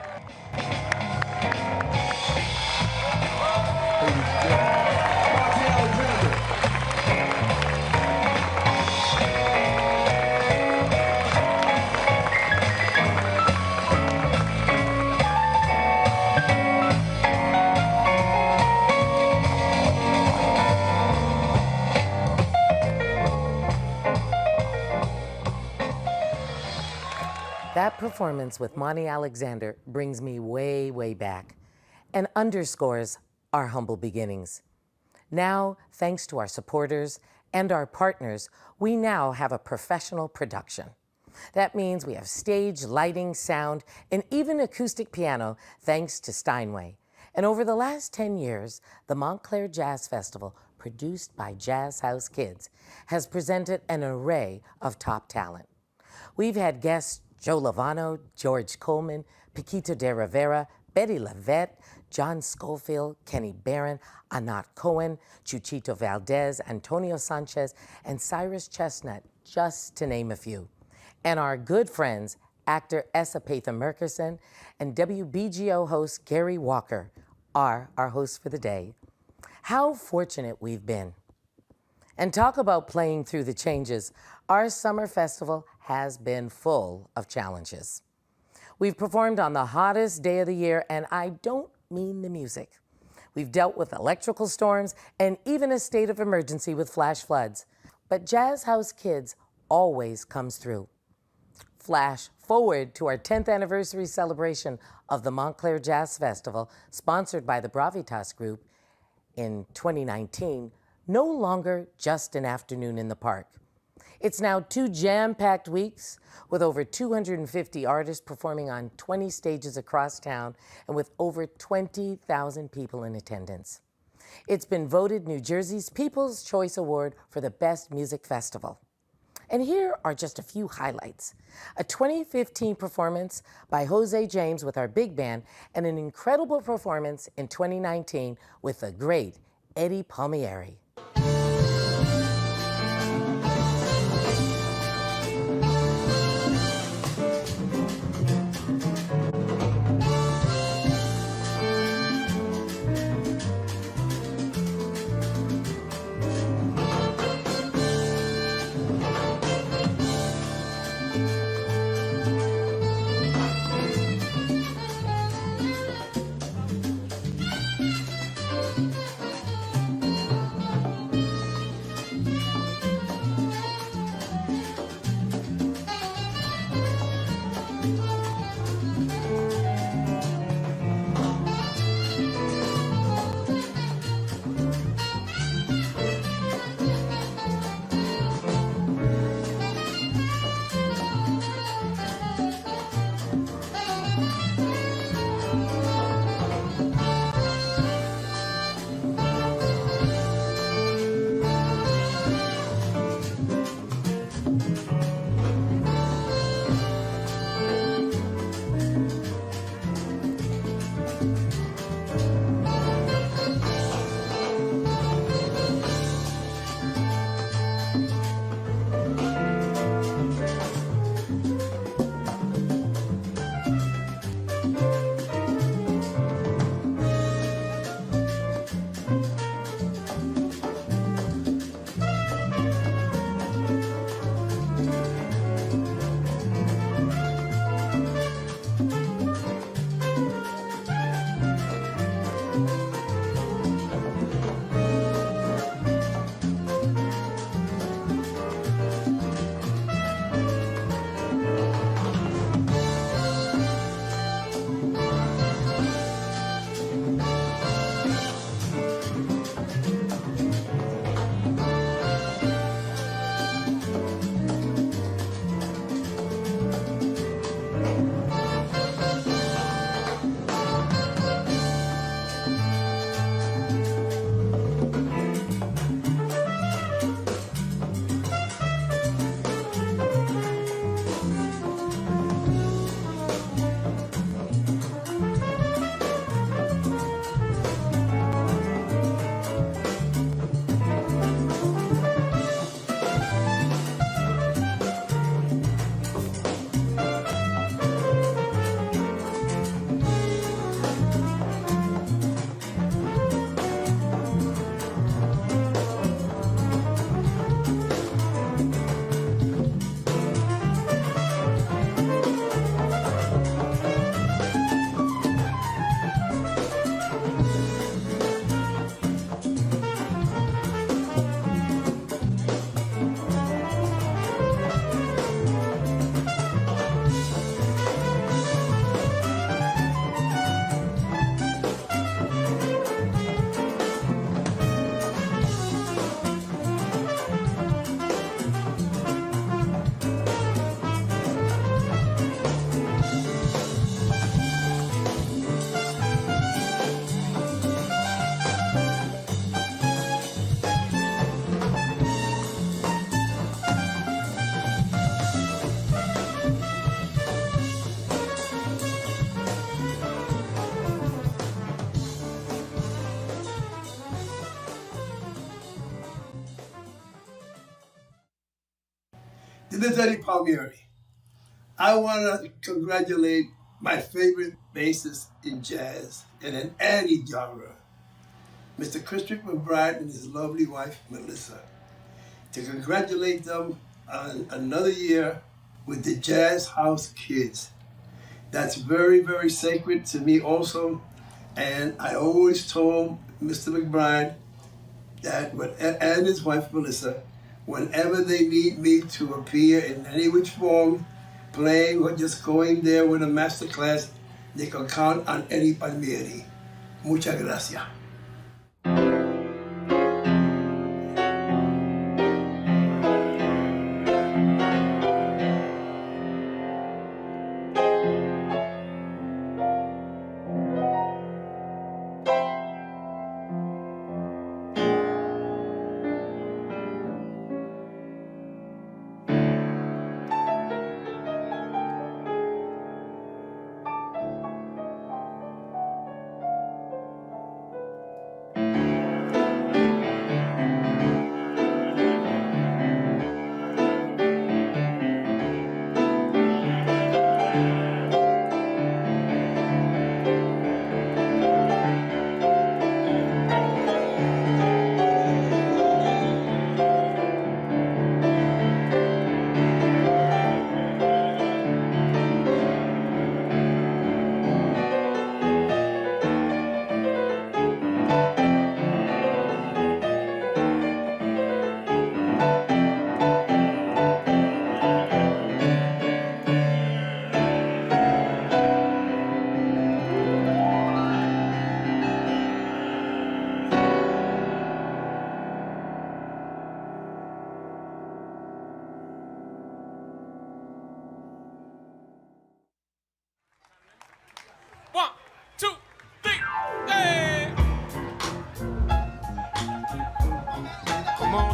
That performance with Monty Alexander brings me way, way back and underscores our humble beginnings. Now, thanks to our supporters and our partners, we now have a professional production. That means we have stage, lighting, sound, and even acoustic piano thanks to Steinway. And over the last 10 years, the Montclair Jazz Festival, produced by Jazz House Kids, has presented an array of top talent. We've had guests Joe Lovano, George Coleman, Paquito de Rivera, Betty LaVette, John Schofield, Kenny Barron, Anat Cohen, Chuchito Valdez, Antonio Sanchez, and Cyrus Chestnut, just to name a few. And our good friends, actor Essa Patha-Murkison and WBGO host Gary Walker, are our hosts for the day. How fortunate we've been. And talk about playing through the changes. Our summer festival has been full of challenges. We've performed on the hottest day of the year, and I don't mean the music. We've dealt with electrical storms and even a state of emergency with flash floods. But Jazz House Kids always comes through. Flash forward to our 10th anniversary celebration of the Montclair Jazz Festival, sponsored by the Bravitas Group in 2019, no longer just an afternoon in the park. It's now 2 jam-packed weeks with over 250 artists performing on 20 stages across town and with over 20,000 people in attendance. It's been voted New Jersey's People's Choice Award for the Best Music Festival. And here are just a few highlights. A 2015 performance by Jose James with our big band, and an incredible performance in 2019 with the great Eddie Palmieri. This is Eddie Palmieri. I want to congratulate my favorite bassist in jazz and in any genre, Mr. Christopher McBride and his lovely wife, Melissa, to congratulate them on another year with the Jazz House Kids. That's very, very sacred to me also. And I always told Mr. McBride that, and his wife, Melissa, whenever they need me to appear in any which form, playing or just going there with a master class, they can count on Eddie Palmieri. Muchas gracias.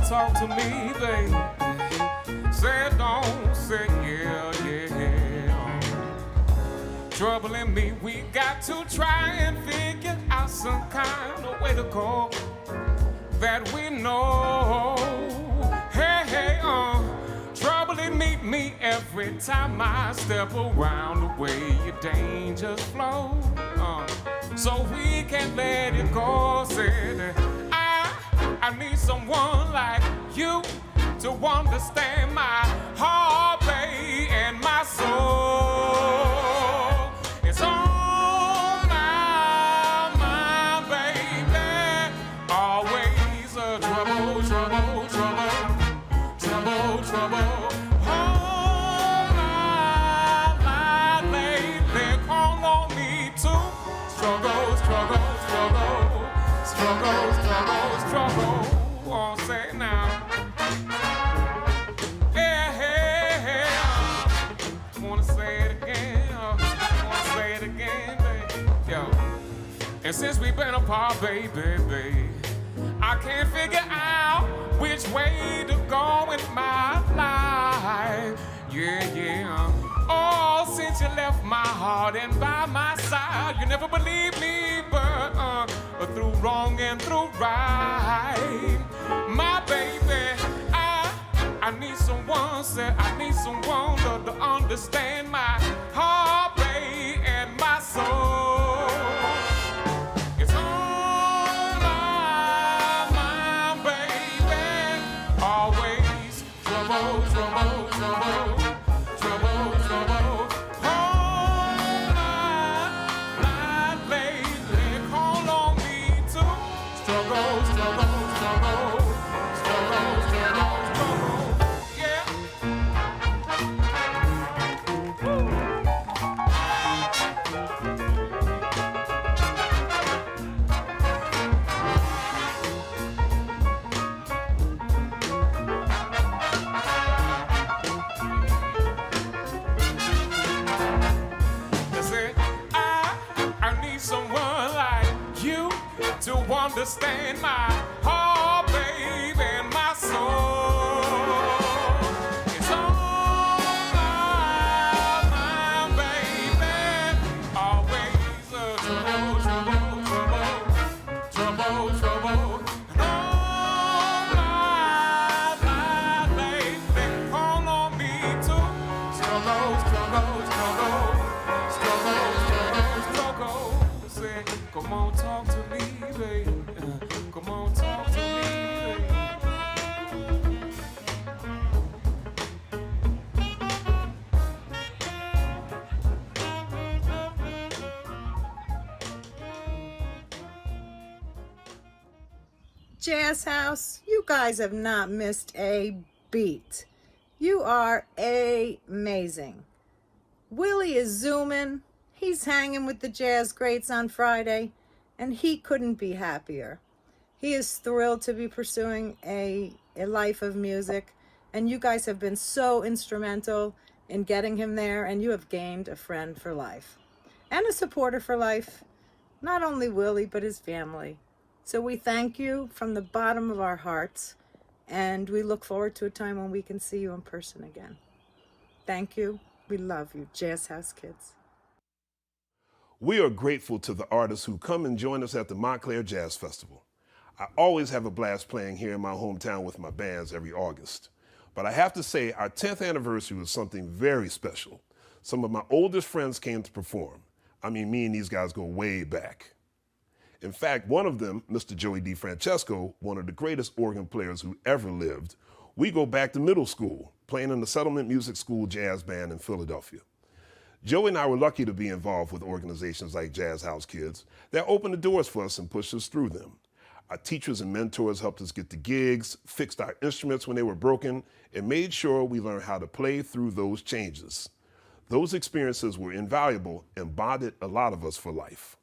Talk to me, baby. Say don't, say yeah, yeah. Troubling me, we got to try and figure out some kind of way to go that we know. Hey, hey, troubling me every time I step around the way your dangers flow. So we can't let it go, say that. I need someone like you to understand my heart, babe, and my soul. It's on my mind, baby. Always a trouble, trouble, trouble, trouble, trouble. On my mind, baby, call on me too. Struggle, struggle, struggle, struggle, struggle, struggle. Won't say it now. Yeah, yeah, yeah. Wanna say it again. Wanna say it again, baby. Yo. And since we've been apart, baby, baby, I can't figure out which way to go in my life. Yeah, yeah. Oh, since you left my heart and by my side, you never believed me, but through wrong and through right, my baby, I need someone, said I need someone to understand my heart, babe, and my soul. It's on my mind, baby, always trouble, trouble, trouble. To understand my heart, babe, and my soul. It's on my mind, baby. Always a trouble, trouble, trouble, trouble, trouble. And on my mind, baby, call on me Jazz House, you guys have not missed a beat. You are amazing. Willie is zooming. He's hanging with the jazz greats on Friday, and he couldn't be happier. He is thrilled to be pursuing a life of music, and you guys have been so instrumental in getting him there, and you have gained a friend for life and a supporter for life. Not only Willie, but his family. So we thank you from the bottom of our hearts, and we look forward to a time when we can see you in person again. Thank you. We love you, Jazz House Kids. We are grateful to the artists who come and join us at the Montclair Jazz Festival. I always have a blast playing here in my hometown with my bands every August. But I have to say, our 10th anniversary was something very special. Some of my oldest friends came to perform. I mean, me and these guys go way back. In fact, one of them, Mr. Joey DeFrancesco, one of the greatest organ players who ever lived, we go back to middle school, playing in the Settlement Music School Jazz Band in Philadelphia. Joey and I were lucky to be involved with organizations like Jazz House Kids that opened the doors for us and pushed us through them. Our teachers and mentors helped us get the gigs, fixed our instruments when they were broken, and made sure we learned how to play through those changes. Those experiences were invaluable and bonded a lot of us for life.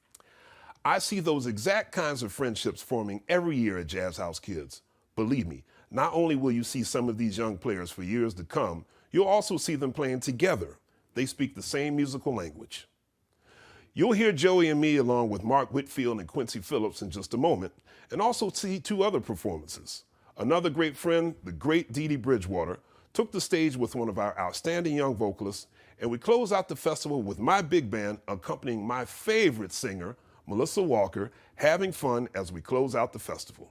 I see those exact kinds of friendships forming every year at Jazz House Kids. Believe me, not only will you see some of these young players for years to come, you'll also see them playing together. They speak the same musical language. You'll hear Joey and me along with Mark Whitfield and Quincy Phillips in just a moment, and also see two other performances. Another great friend, the great Dee Dee Bridgewater, took the stage with one of our outstanding young vocalists, and we close out the festival with my big band accompanying my favorite singer, Melissa Walker, having fun as we close out the festival.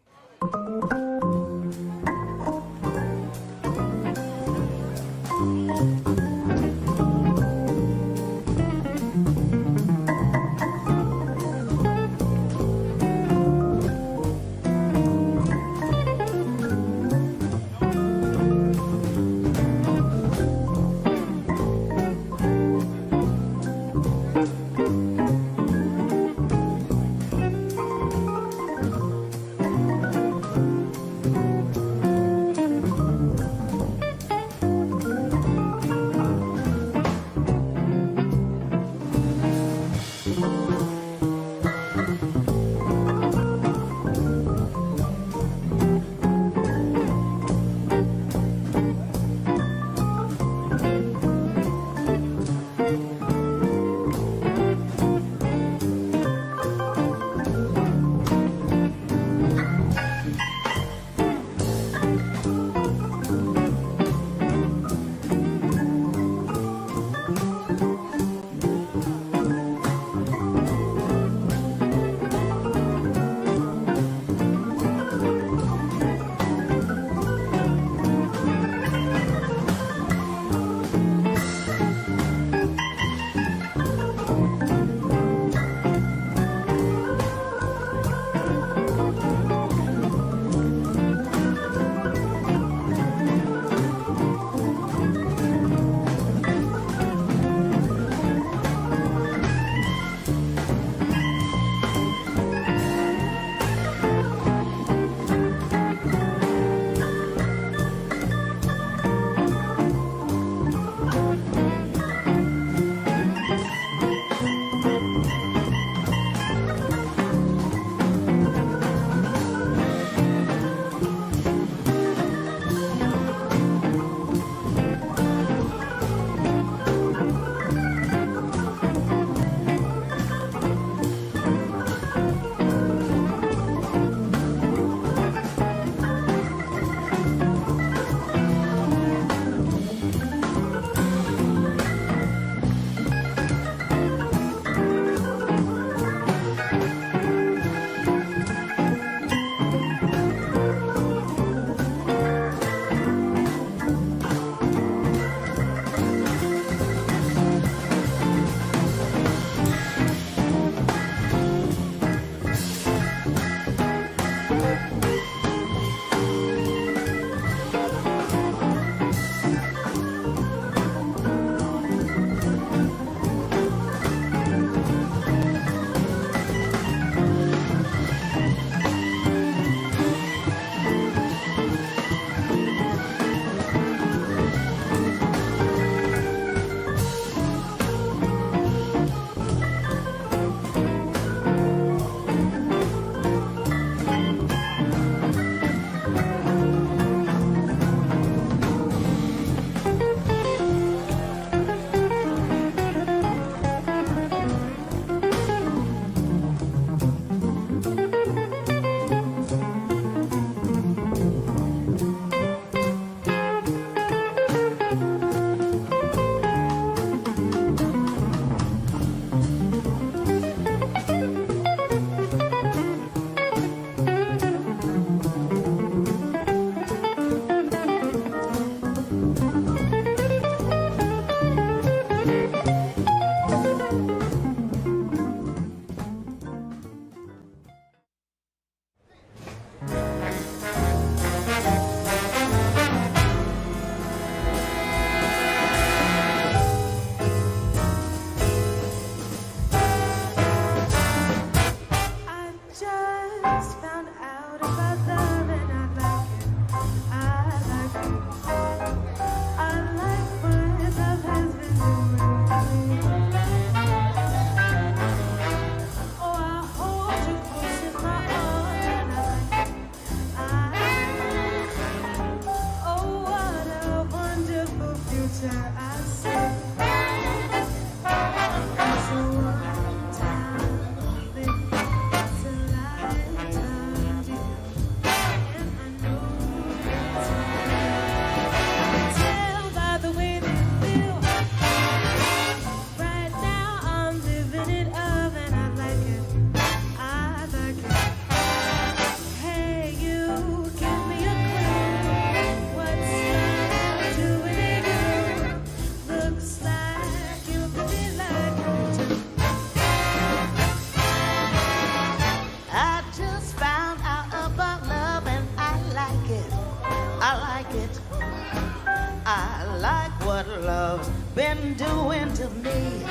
I like what love's been doing to me.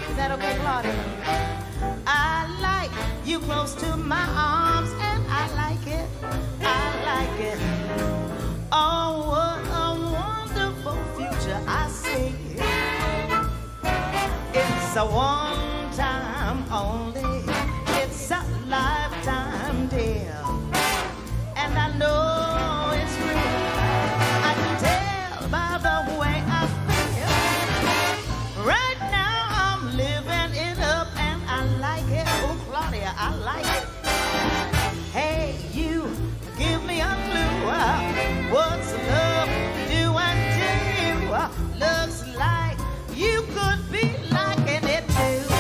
Is that okay, Claudia? I like you close to my arms, and I like it. I like it. Oh, what a wonderful future I see. It's a one time only. It's a lifetime deal. And I know it's real. I can tell by the way I feel. Right now I'm living it up and I like it. Oh, Claudia, I like it. Hey, you, give me a clue. What's love doing to you? Looks like you could be liking it too.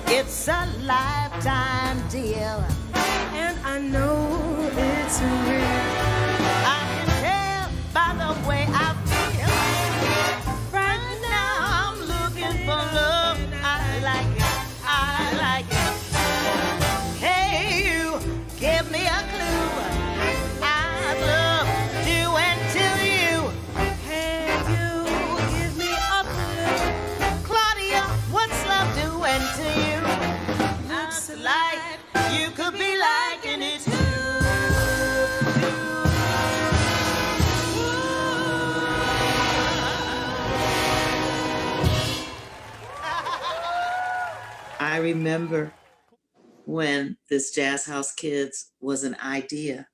It's a lifetime deal, and I know it's real. I can tell by the way I feel. Right now I'm looking for love. I like it. I like it. Hey, you, give me a clue. I'd love doing to you. Hey, you, give me a clue. Claudia, what's love doing to you? Looks like you could be liking it too. I remember when this Jazz House Kids was an idea.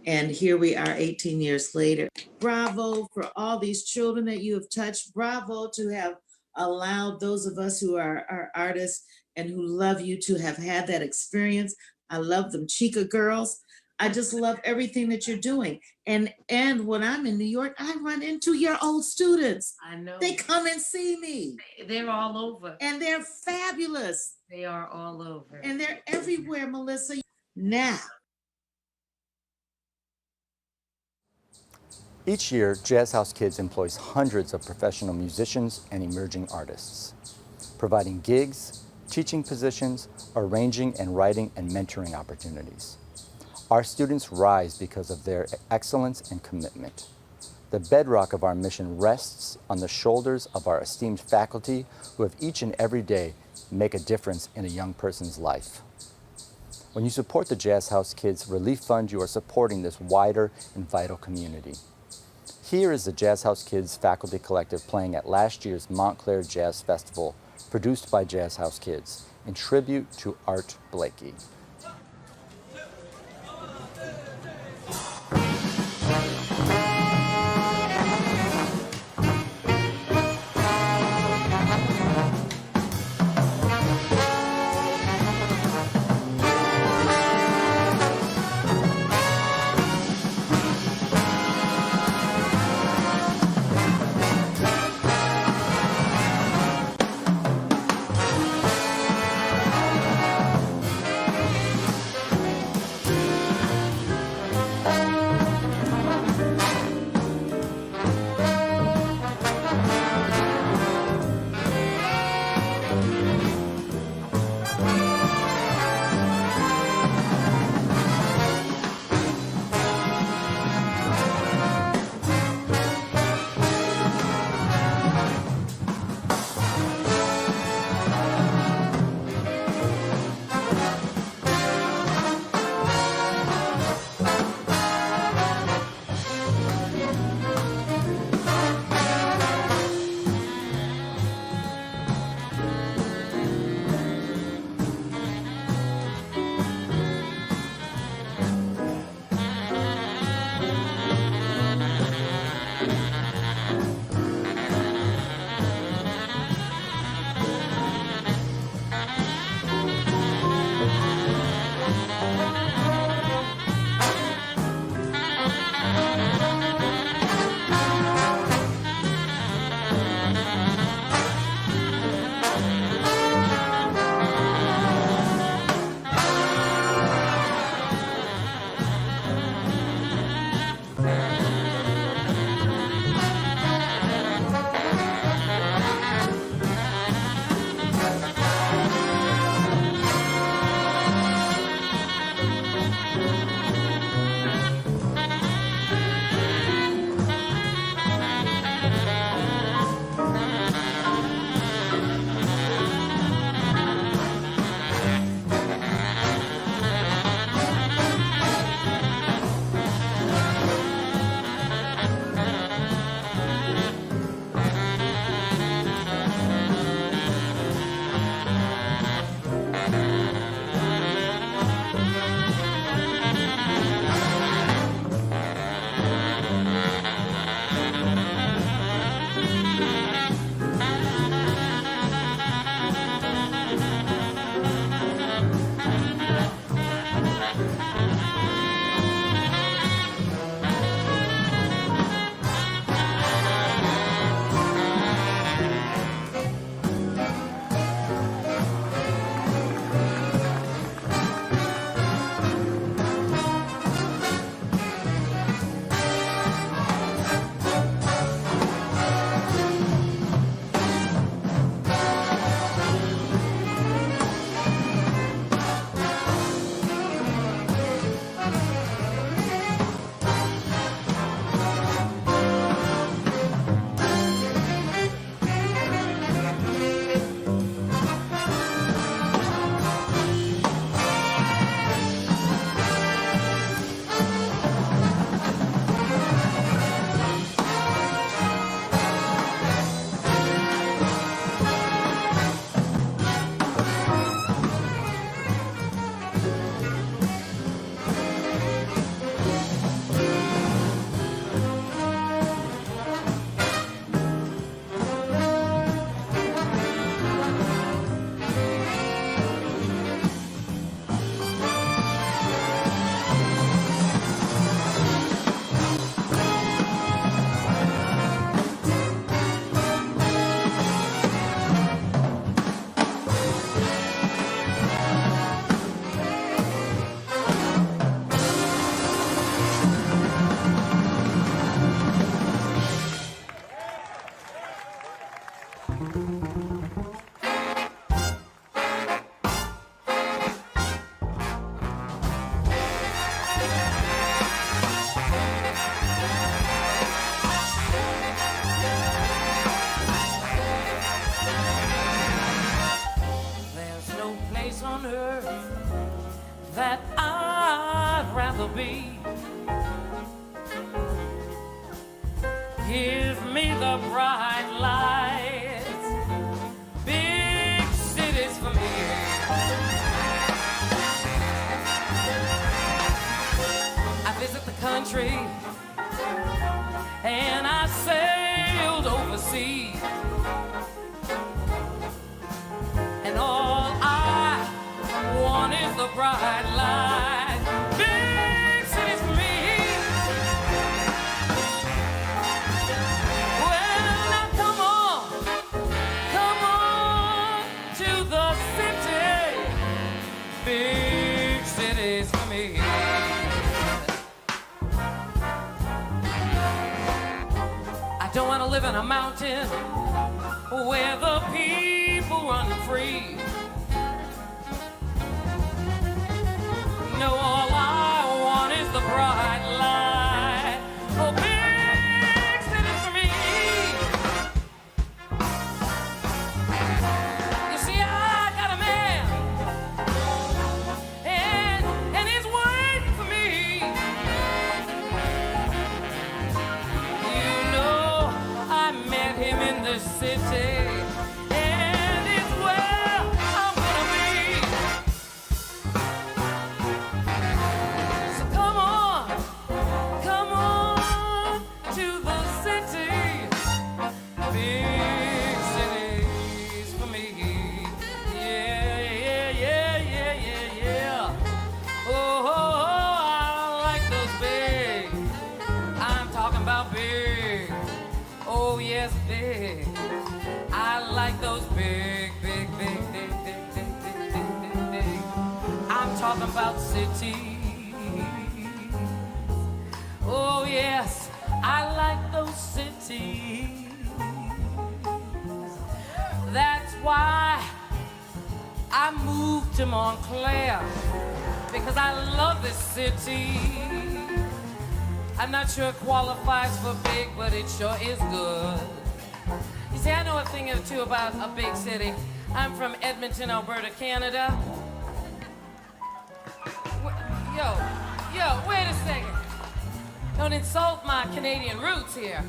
And here we are 18 years later. Bravo for all these children that you have touched. Bravo to have allowed those of us who are artists and who love you to have had that experience. I love them Chica girls. I just love everything that you're doing. And when I'm in New York, I run into your old students. I know. They come and see me. They're all over. And they're fabulous. They are all over. And they're everywhere, Melissa. Now. Each year, Jazz House Kids employs hundreds of professional musicians and emerging artists, providing gigs, teaching positions, arranging and writing and mentoring opportunities. Our students rise because of their excellence and commitment. The bedrock of our mission rests on the shoulders of our esteemed faculty who have each and every day make a difference in a young person's life. When you support the Jazz House Kids Relief Fund, you are supporting this wider and vital community. Here is the Jazz House Kids Faculty Collective playing at last year's Montclair Jazz Festival, produced by Jazz House Kids, in tribute to Art Blakey. only the bright lights. Big cities for me. I visit the country and I sailed overseas. And all I want is the bright light. Big cities for me. Well, now come on to the city. Big cities for me. I don't want to live in a mountain where the people run free. No, all I want is the bright light. Oh, big cities for me. You see, I got a man, and he's waiting for me. You know, I met him in the city. Talking about cities. Oh yes, I like those cities. That's why I moved to Montclair, because I love this city. I'm not sure it qualifies for big, but it sure is good. You see, I know a thing or two about a big city. I'm from Edmonton, Alberta, Canada. Yo, wait a second. Don't insult my Canadian roots here.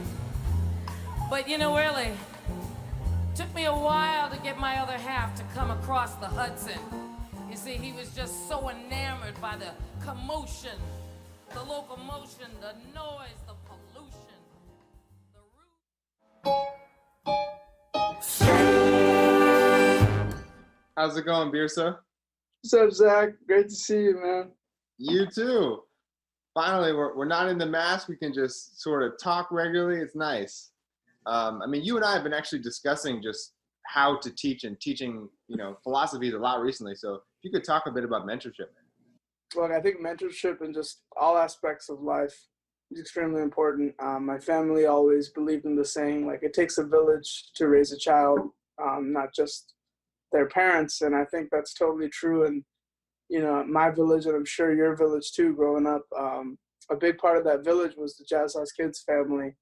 But you know, really, it took me a while to get my other half to come across the Hudson. You see, he was just so enamored by the commotion, the locomotion, the noise, the pollution, the root. How's it going, Birsa? What's up, Zach? Great to see you, man. You too. Finally, we're not in the mask. We can just sort of talk regularly. It's nice. I mean, you and I have been actually discussing just how to teach and teaching, philosophies a lot recently. So if you could talk a bit about mentorship. Look, I think mentorship in just all aspects of life is extremely important. My family always believed in the saying, like, it takes a village to raise a child, not just their parents. And I think that's totally true. And my village, and I'm sure your village too, growing up, a big part of that village was the Jazz House Kids family.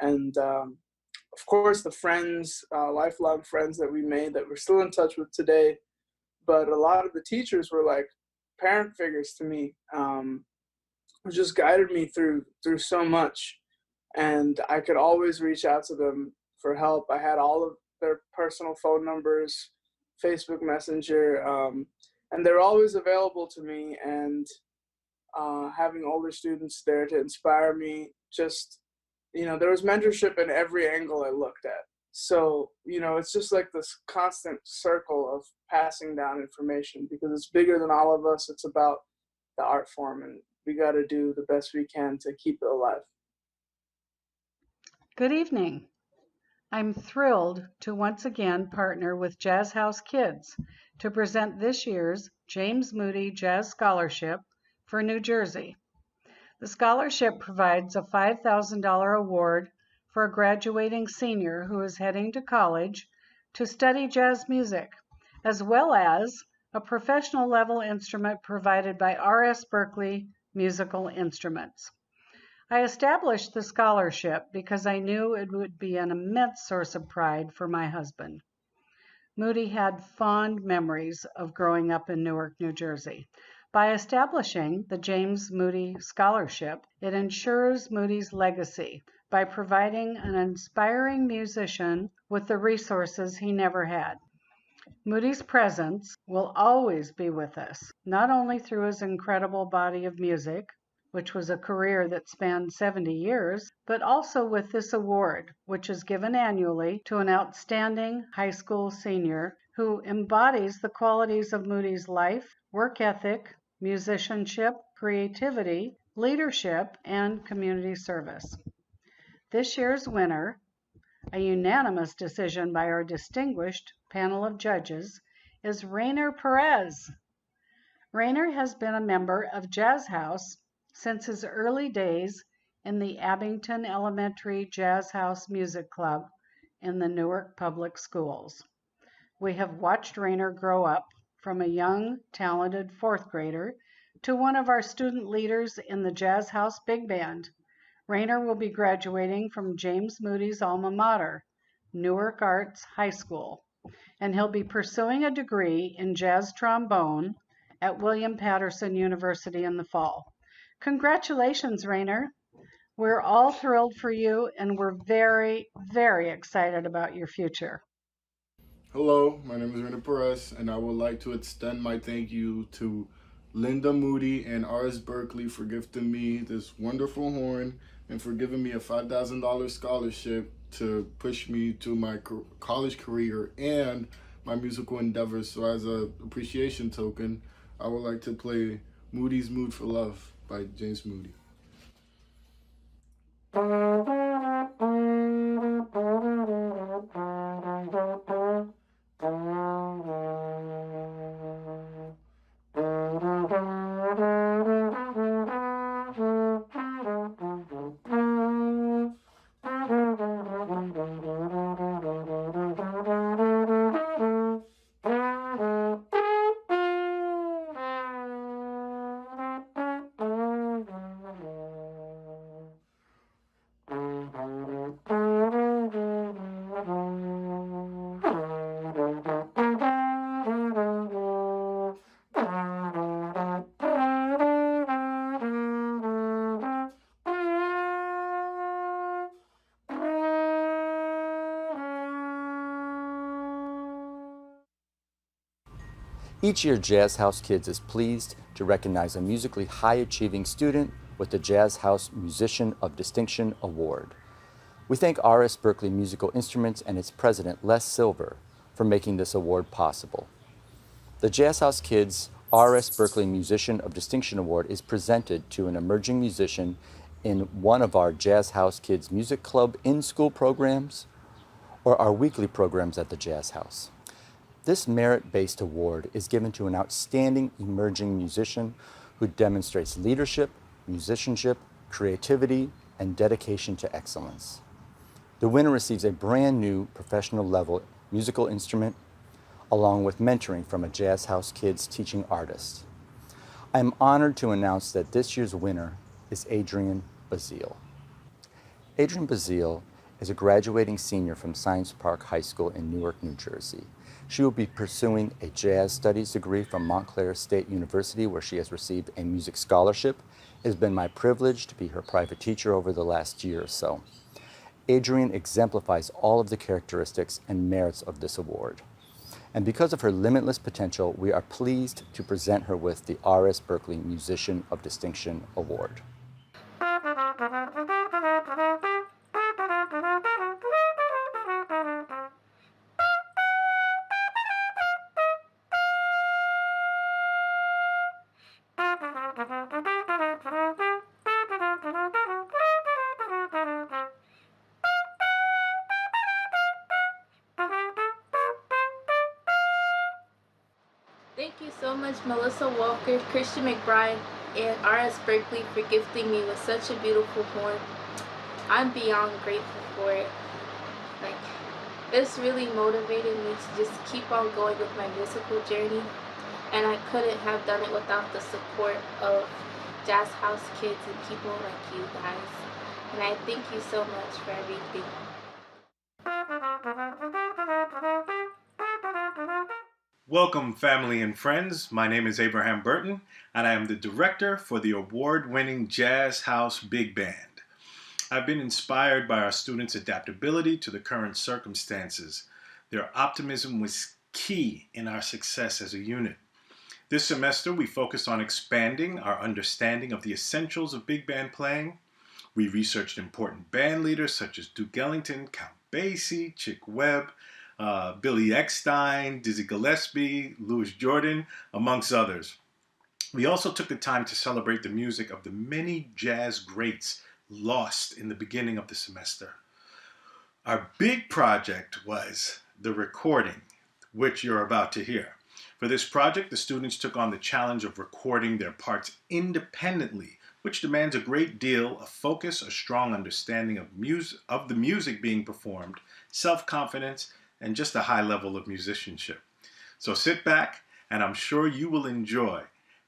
And of course, the friends, lifelong friends that we made that we're still in touch with today. But a lot of the teachers were like parent figures to me, who just guided me through so much. And I could always reach out to them for help. I had all of their personal phone numbers, Facebook Messenger, and they're always available to me. And having older students there to inspire me, just, there was mentorship in every angle I looked at. So, it's just like this constant circle of passing down information, because it's bigger than all of us. It's about the art form, and we got to do the best we can to keep it alive. Good evening. I'm thrilled to once again partner with Jazz House Kids to present this year's James Moody Jazz Scholarship for New Jersey. The scholarship provides a $5,000 award for a graduating senior who is heading to college to study jazz music, as well as a professional level instrument provided by R.S. Berkeley Musical Instruments. I established the scholarship because I knew it would be an immense source of pride for my husband. Moody had fond memories of growing up in Newark, New Jersey. By establishing the James Moody Scholarship, it ensures Moody's legacy by providing an inspiring musician with the resources he never had. Moody's presence will always be with us, not only through his incredible body of music, which was a career that spanned 70 years, but also with this award, which is given annually to an outstanding high school senior who embodies the qualities of Moody's life, work ethic, musicianship, creativity, leadership, and community service. This year's winner, a unanimous decision by our distinguished panel of judges, is Rainer Perez. Rainer has been a member of Jazz House since his early days in the Abington Elementary Jazz House Music Club in the Newark Public Schools. We have watched Rainer grow up from a young, talented fourth grader to one of our student leaders in the Jazz House Big Band. Rainer will be graduating from James Moody's alma mater, Newark Arts High School, and he'll be pursuing a degree in jazz trombone at William Patterson University in the fall. Congratulations, Rainer. We're all thrilled for you, and we're very, very excited about your future. Hello, my name is Rainer Perez, and I would like to extend my thank you to Linda Moody and R.S. Berkeley for gifting me this wonderful horn and for giving me a $5,000 scholarship to push me to my college career and my musical endeavors. So as an appreciation token, I would like to play Moody's Mood for Love by James Moody. Each year, Jazz House Kids is pleased to recognize a musically high-achieving student with the Jazz House Musician of Distinction Award. We thank R.S. Berkeley Musical Instruments and its president, Les Silver, for making this award possible. The Jazz House Kids R.S. Berkeley Musician of Distinction Award is presented to an emerging musician in one of our Jazz House Kids Music Club in-school programs or our weekly programs at the Jazz House. This merit-based award is given to an outstanding emerging musician who demonstrates leadership, musicianship, creativity, and dedication to excellence. The winner receives a brand new professional level musical instrument along with mentoring from a Jazz House Kids teaching artist. I am honored to announce that this year's winner is Adrienne Bazile. Adrienne Bazile is a graduating senior from Science Park High School in Newark, New Jersey. She will be pursuing a jazz studies degree from Montclair State University, where she has received a music scholarship. It has been my privilege to be her private teacher over the last year or so. Adrienne exemplifies all of the characteristics and merits of this award. And because of her limitless potential, we are pleased to present her with the R.S. Berkeley Musician of Distinction Award. Thank you so much, Melissa Walker, Christian McBride, and R.S. Berkeley for gifting me with such a beautiful horn. I'm beyond grateful for it. It's really motivated me to just keep on going with my musical journey, and I couldn't have done it without the support of Jazz House Kids and people like you guys. And I thank you so much for everything. Welcome, family and friends. My name is Abraham Burton, and I am the director for the award-winning Jazz House Big Band. I've been inspired by our students' adaptability to the current circumstances. Their optimism was key in our success as a unit. This semester, we focused on expanding our understanding of the essentials of big band playing. We researched important band leaders such as Duke Ellington, Count Basie, Chick Webb, Billy Eckstine, Dizzy Gillespie, Louis Jordan, amongst others. We also took the time to celebrate the music of the many jazz greats lost in the beginning of the semester. Our big project was the recording, which you're about to hear. For this project, the students took on the challenge of recording their parts independently, which demands a great deal of focus, a strong understanding of the music being performed, self-confidence, and just a high level of musicianship. So sit back, and I'm sure you will enjoy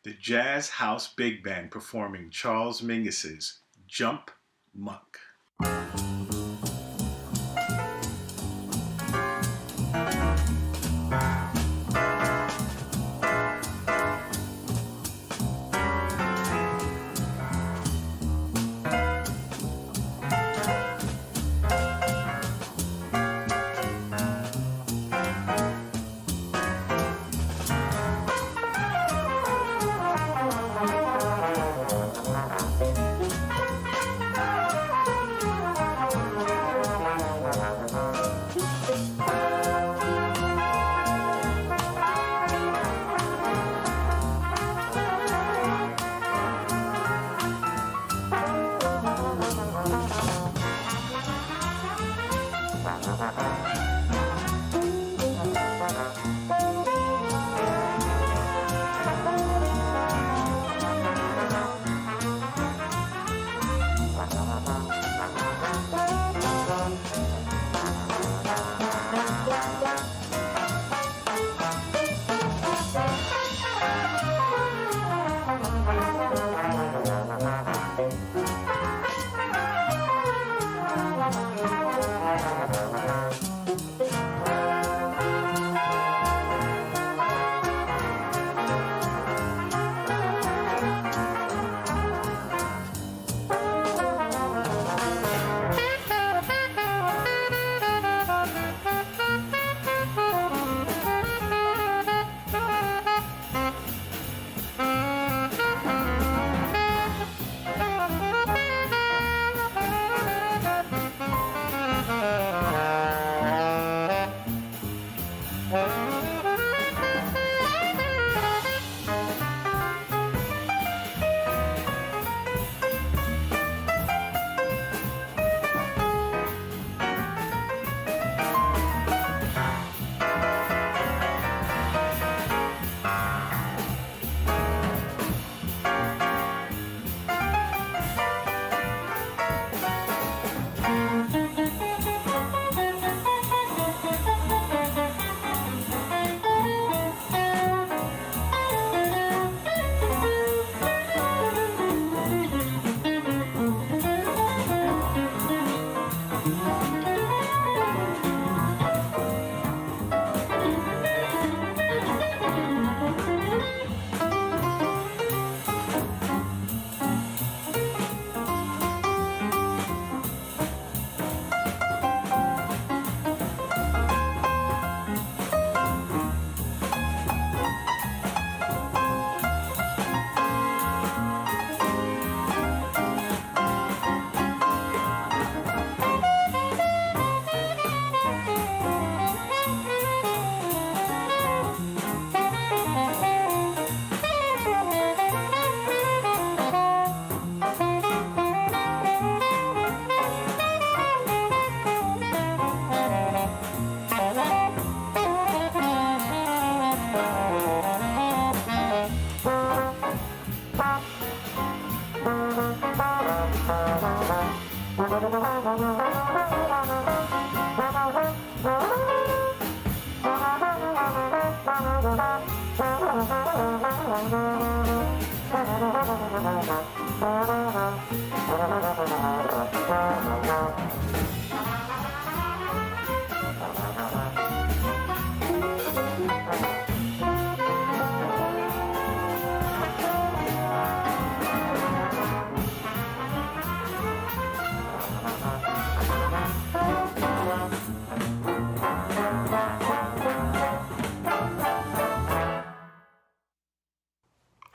the Jazz House Big Band performing Charles Mingus's Jump Monk.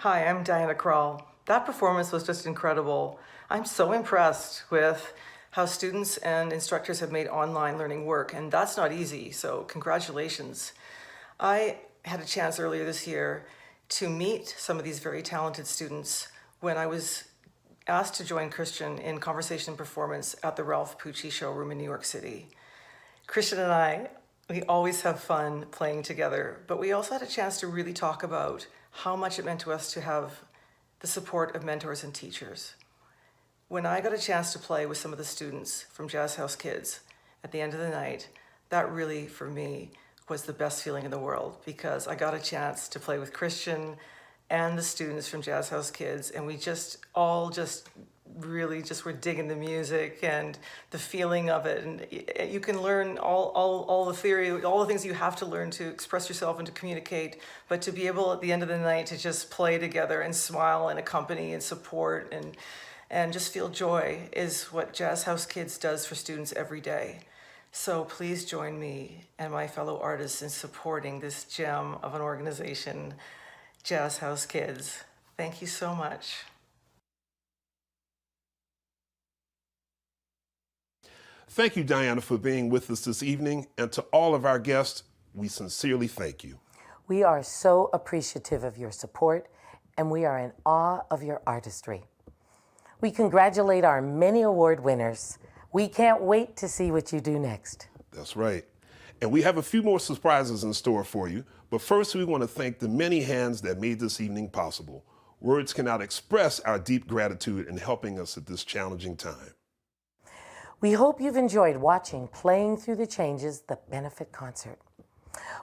Hi, I'm Diana Krall. That performance was just incredible. I'm so impressed with how students and instructors have made online learning work, and that's not easy, so congratulations. I had a chance earlier this year to meet some of these very talented students when I was asked to join Christian in conversation performance at the Ralph Pucci Showroom in New York City. Christian and I, we always have fun playing together, but we also had a chance to really talk about how much it meant to us to have the support of mentors and teachers. When I got a chance to play with some of the students from Jazz House Kids at the end of the night, that really, for me, was the best feeling in the world, because I got a chance to play with Christian and the students from Jazz House Kids, and we all really were digging the music and the feeling of it. And you can learn all the theory, all the things you have to learn to express yourself and to communicate, but to be able at the end of the night to just play together and smile and accompany and support and just feel joy is what Jazz House Kids does for students every day. So please join me and my fellow artists in supporting this gem of an organization, Jazz House Kids. Thank you so much. Thank you, Diana, for being with us this evening. And to all of our guests, we sincerely thank you. We are so appreciative of your support, and we are in awe of your artistry. We congratulate our many award winners. We can't wait to see what you do next. That's right. And we have a few more surprises in store for you. But first, we want to thank the many hands that made this evening possible. Words cannot express our deep gratitude in helping us at this challenging time. We hope you've enjoyed watching Playing Through the Changes, the benefit concert.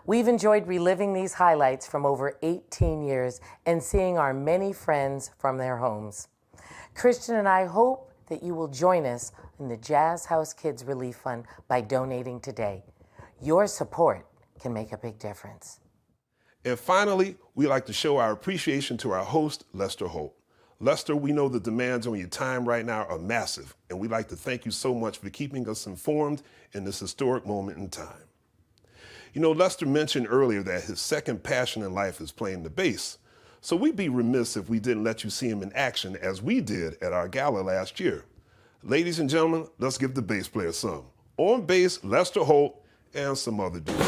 We've enjoyed reliving these highlights from over 18 years and seeing our many friends from their homes. Christian and I hope that you will join us in the Jazz House Kids Relief Fund by donating today. Your support can make a big difference. And finally, we'd like to show our appreciation to our host, Lester Holt. Lester, we know the demands on your time right now are massive, and we'd like to thank you so much for keeping us informed in this historic moment in time. You know, Lester mentioned earlier that his second passion in life is playing the bass. So we'd be remiss if we didn't let you see him in action as we did at our gala last year. Ladies and gentlemen, let's give the bass player some. On bass, Lester Holt and some other dudes.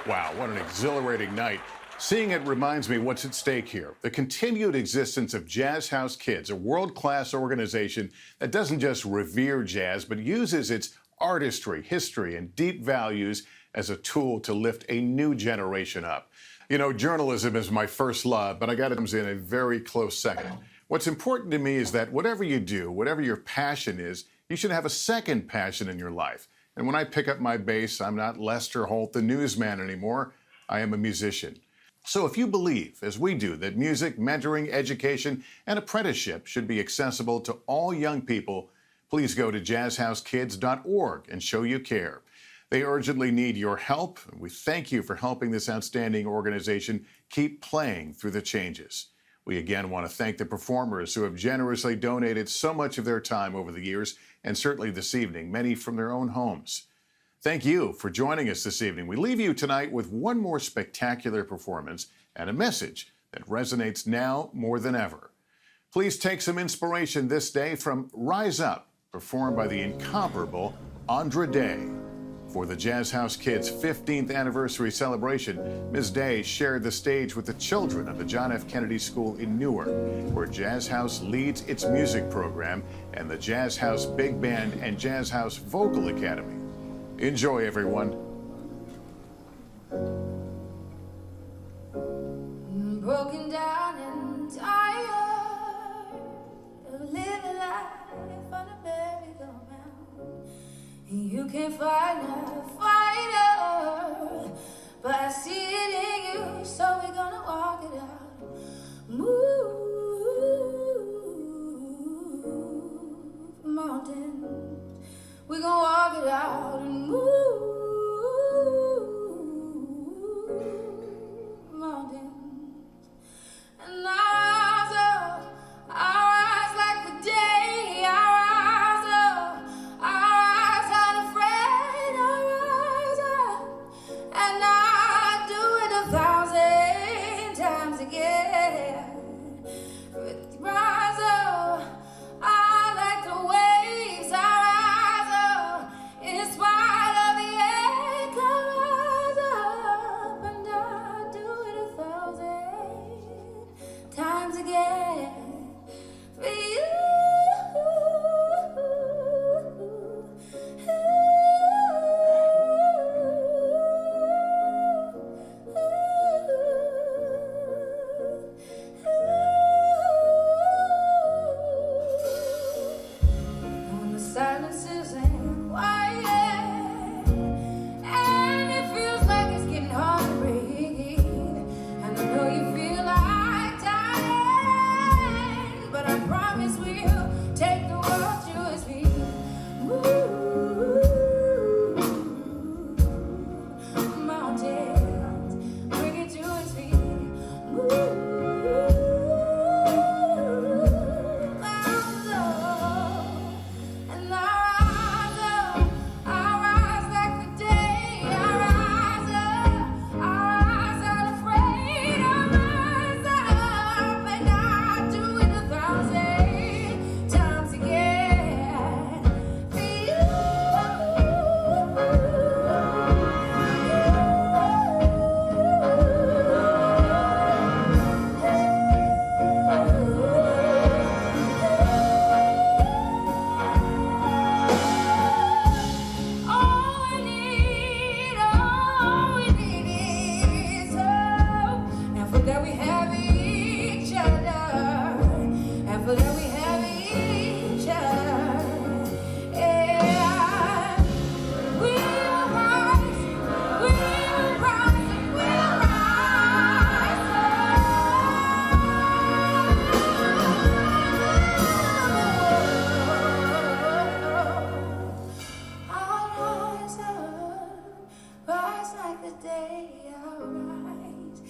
Wow, what an exhilarating night. Seeing it reminds me what's at stake here. The continued existence of Jazz House Kids, a world-class organization that doesn't just revere jazz, but uses its artistry, history, and deep values as a tool to lift a new generation up. You know, journalism is my first love, but I got it in a very close second. What's important to me is that whatever you do, whatever your passion is, you should have a second passion in your life. And when I pick up my bass, I'm not Lester Holt, the newsman anymore. I am a musician. So if you believe, as we do, that music, mentoring, education, and apprenticeship should be accessible to all young people, please go to jazzhousekids.org and show you care. They urgently need your help, and we thank you for helping this outstanding organization keep playing through the changes. We again want to thank the performers who have generously donated so much of their time over the years, and certainly this evening, many from their own homes. Thank you for joining us this evening. We leave you tonight with one more spectacular performance and a message that resonates now more than ever. Please take some inspiration this day from Rise Up, performed by the incomparable Andra Day. For the Jazz House Kids' 15th anniversary celebration, Ms. Day shared the stage with the children of the John F. Kennedy School in Newark, where Jazz House leads its music program, and the Jazz House Big Band and Jazz House Vocal Academy. Enjoy, everyone. Broken down and tired of living life on a merry-go-round. You can't find a fighter, but I see it in you, so we're gonna walk it out. Move mountains, we're gonna walk it out and move mountains. And I rise like the day, I rise up, unafraid, I rise up, and I do it 1,000 times again. Rise up, I like the waves, I rise up, in spite of the ache, I rise up, and I do it 1,000 times again for you. When the silence isn't quiet and it feels like it's getting hard to breathe, and I know you feel like dying, but I promise we'll take the world to its feet. Move mountains, bring it to its feet. Move mountains, and I rise like the day. I rise unafraid. I rise up, and I do it 1,000 times again for all we need is hope, and for that we have each other, and for that we have each other. Yeah, we'll rise, we'll rise, we'll rise like the day I rise,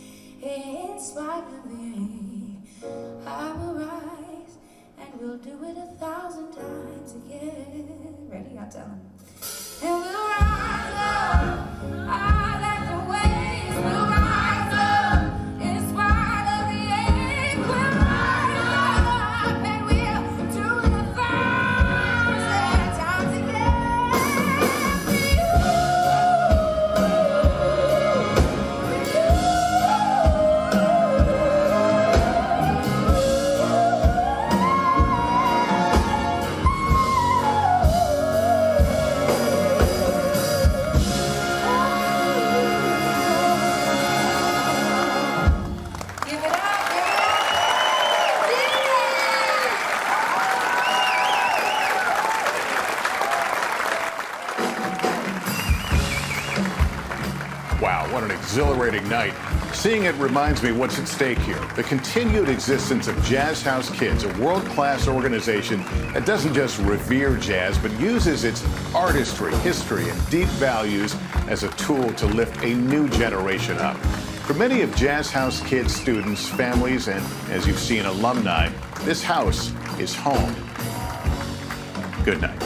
in spite of the rain. I will rise, and we'll do it 1,000 times again. Ready? I'll tell 'em. And we'll rise up, I like the waves. We'll rise up, in spite of the ache. We'll rise up, and we'll do it 1,000 times again for you. Wow, what an exhilarating night. Seeing it reminds me what's at stake here. The continued existence of Jazz House Kids, a world-class organization that doesn't just revere jazz, but uses its artistry, history, and deep values as a tool to lift a new generation up. For many of Jazz House Kids' students, families, and as you've seen, alumni, this house is home. Good night.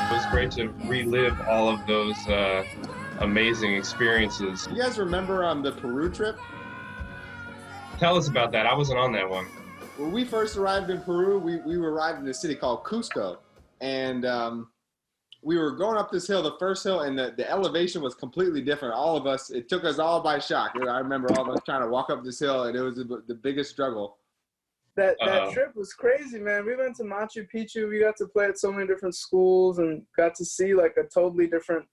It was great to relive all of those amazing experiences. You guys remember the Peru trip? Tell us about that. I wasn't on that one. When we first arrived in Peru, we arrived in a city called Cusco. And we were going up this hill, the first hill, and the elevation was completely different. All of us, it took us all by shock. I remember all of us trying to walk up this hill, and it was the biggest struggle. That trip was crazy, man. We went to Machu Picchu. We got to play at so many different schools and got to see like a totally different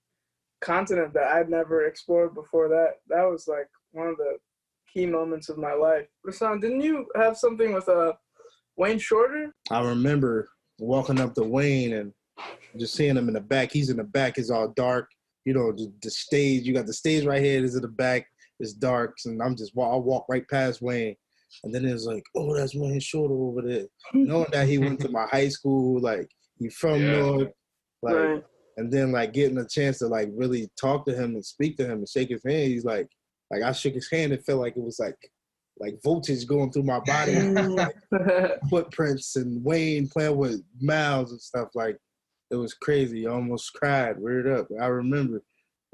continent that I'd never explored before that. That was like one of the key moments of my life. Rasan, didn't you have something with Wayne Shorter? I remember walking up to Wayne and just seeing him in the back. He's in the back. It's all dark. You know, the stage. You got the stage right here. It's in the back. It's dark. And I walk right past Wayne. And then it was like, oh, that's Wayne Shorter over there. Knowing that he went to my high school, like, he from North. Like, right. And then, like, getting a chance to, like, really talk to him and speak to him and shake his hand. He's like I shook his hand. It felt like it was like voltage going through my body. Like, footprints and Wayne playing with mouths and stuff. Like, it was crazy. I almost cried, reared up. I remember,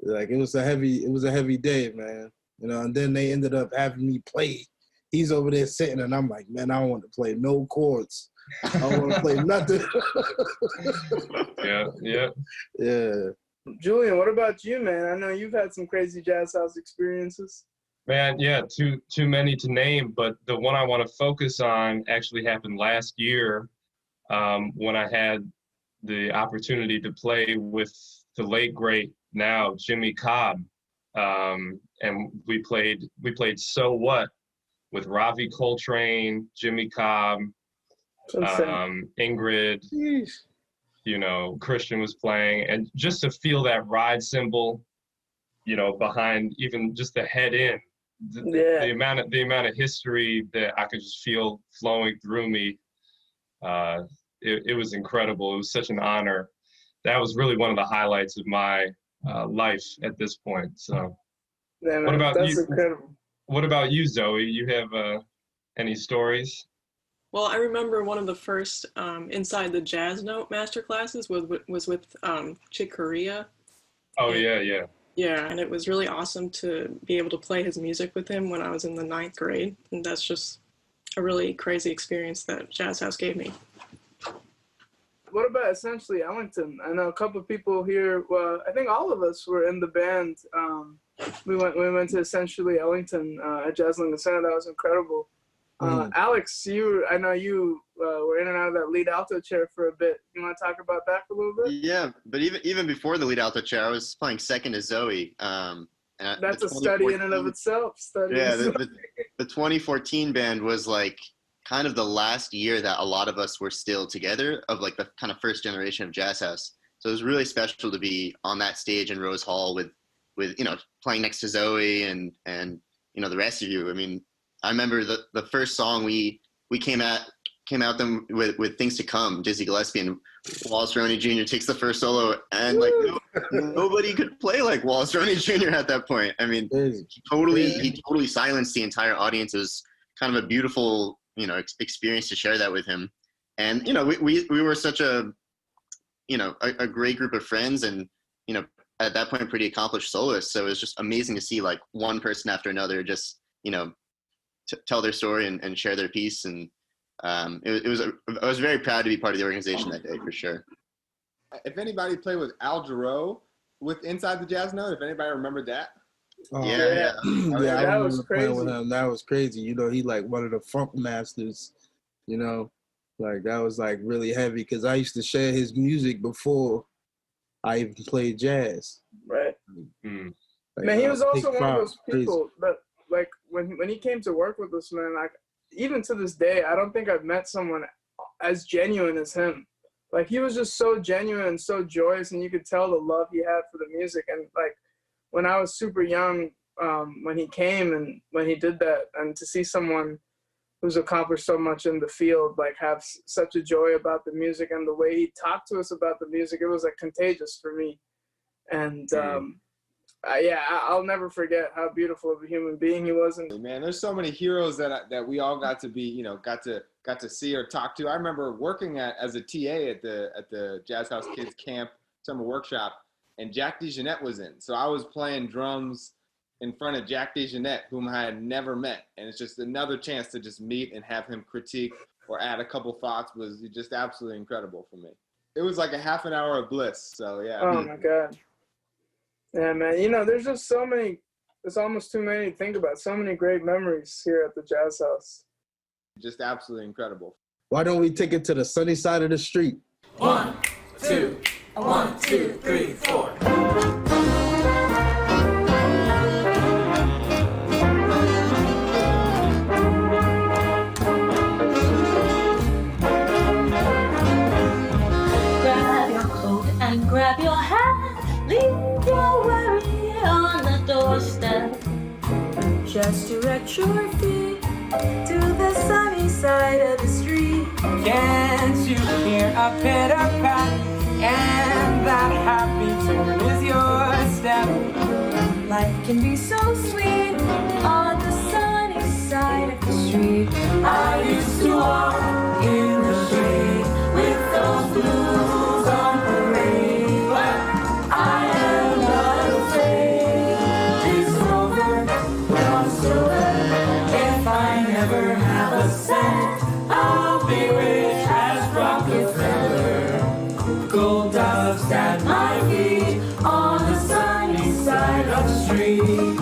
like, it was a heavy day, man. You know, and then they ended up having me play. He's over there sitting, and I'm like, man, I don't want to play no chords. I don't want to play nothing. Yeah. Julian, what about you, man? I know you've had some crazy jazz house experiences. Man, yeah, too many to name, but the one I want to focus on actually happened last year when I had the opportunity to play with the late great now Jimmy Cobb, and we played So What with Ravi Coltrane, Jimmy Cobb, Ingrid. Jeez. You know, Christian was playing, and just to feel that ride cymbal, you know, behind even just the head in, the amount of history that I could just feel flowing through me, it was incredible. It was such an honor. That was really one of the highlights of my life at this point. So, yeah, man, that's incredible. What about you, Zoe? You have any stories? Well, I remember one of the first Inside the Jazz Note masterclasses was with Chick Corea. Oh, yeah. Yeah, and it was really awesome to be able to play his music with him when I was in the 9th grade. And that's just a really crazy experience that Jazz House gave me. What about Essentially Ellington? I know a couple of people here, well, I think all of us were in the band. We went to Essentially Ellington at Jazz Lincoln Center. That was incredible. Alex, I know you were in and out of that lead alto chair for a bit. You want to talk about that for a little bit? Yeah, but even before the lead alto chair, I was playing second to Zoe. That's a study in and of itself. The 2014 band was like kind of the last year that a lot of us were still together, of like the kind of first generation of Jazz House. So it was really special to be on that stage in Rose Hall with you know, playing next to Zoe and you know, the rest of you. I mean, I remember the first song we came out them with Things to Come, Dizzy Gillespie, and Wallace Roney Jr. takes the first solo, and like nobody could play like Wallace Roney Jr. at that point. I mean, he totally silenced the entire audience. It was kind of a beautiful, you know, experience to share that with him. And you know, we were such a, you know, a great group of friends, and you know, at that point pretty accomplished soloists. So it was just amazing to see like one person after another just, you know, tell their story and share their piece. And I was very proud to be part of the organization that day, for sure. If anybody played with Al Jarreau with Inside the Jazz Note, if anybody remembered that. Yeah, I was remember playing with crazy. him. That was crazy. You know, he like one of the funk masters. You know, like that was like really heavy because I used to share his music before I even played jazz. Right. Like, Man, he was also one of those crazy. people that, like, when he came to work with us, man, like, even to this day, I don't think I've met someone as genuine as him. Like, he was just so genuine and so joyous, and you could tell the love he had for the music. And, like, when I was super young, when he came and when he did that, and to see someone who's accomplished so much in the field, like, have such a joy about the music and the way he talked to us about the music, it was, like, contagious for me. And, I'll never forget how beautiful of a human being he was. And man, there's so many heroes that we all got to be, you know, got to see or talk to. I remember working as a TA at the Jazz House Kids Camp Summer Workshop, and Jack DeJohnette was in. So I was playing drums in front of Jack DeJohnette, whom I had never met, and it's just another chance to just meet and have him critique or add a couple thoughts was just absolutely incredible for me. It was like a half an hour of bliss. So yeah. Oh my God. Yeah, man. You know, there's just so many, it's almost too many to think about. So many great memories here at the Jazz House. Just absolutely incredible. Why don't we take it to the sunny side of the street? 1, 2, 1, 2, 3, 4. Grab your coat and grab your hat. Leave your worry on the doorstep. Just direct your feet to the sunny side of the street. Can't you hear a pitter-pat? And that happy tune is your step. Life can be so sweet on the sunny side of the street. I used to walk in the shade with those blues on parade, but I am not afraid. It's over, lost over. If I never have a cent, I'll be rich as Rockefeller. Gold doves at my feet on the sunny side of the street.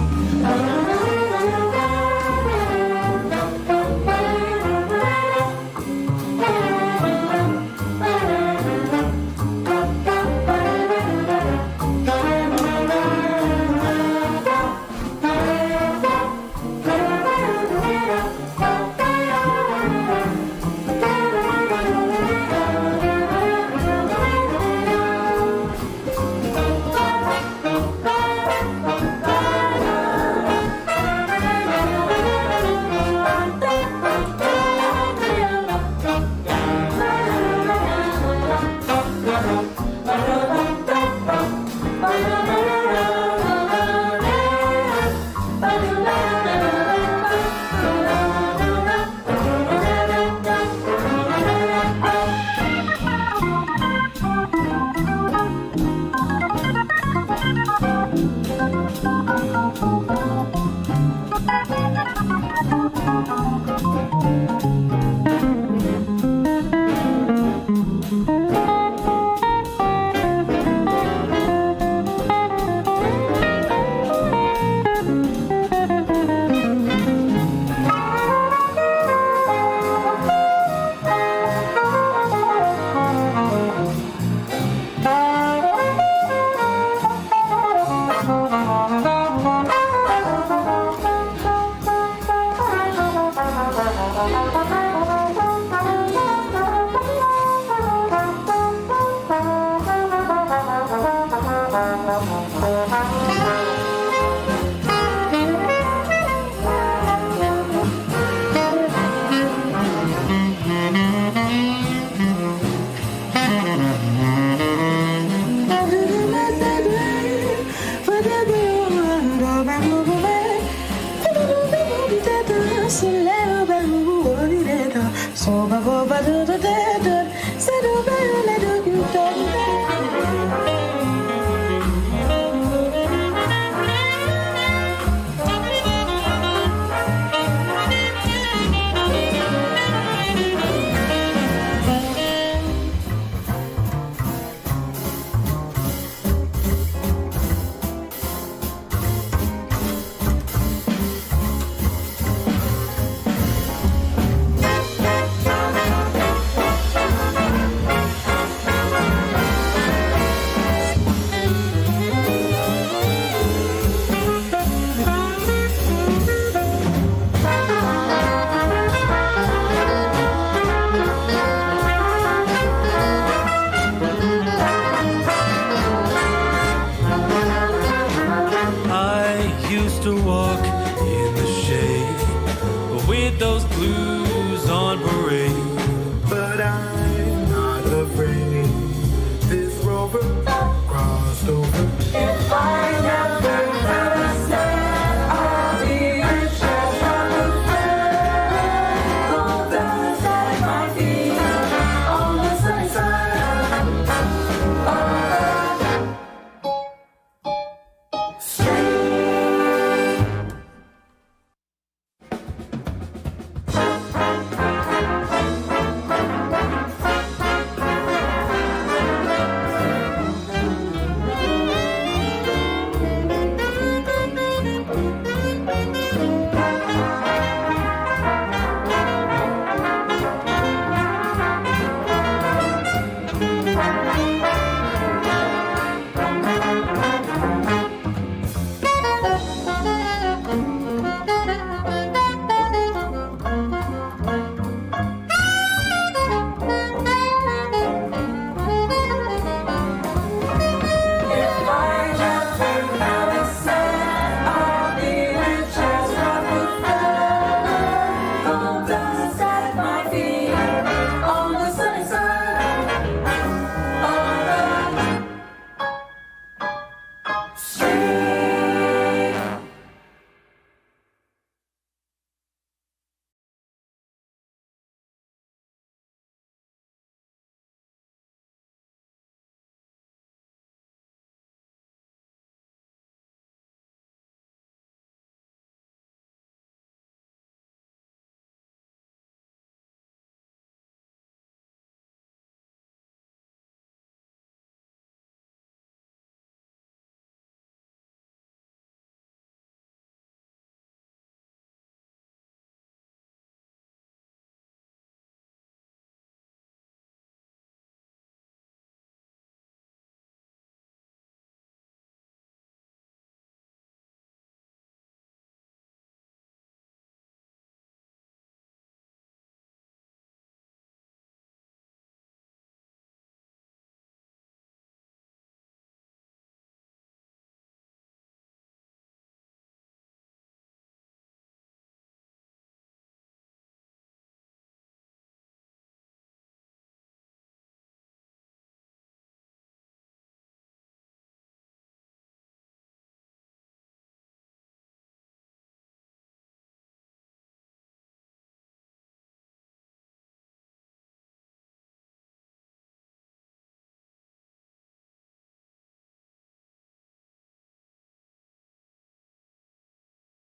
da da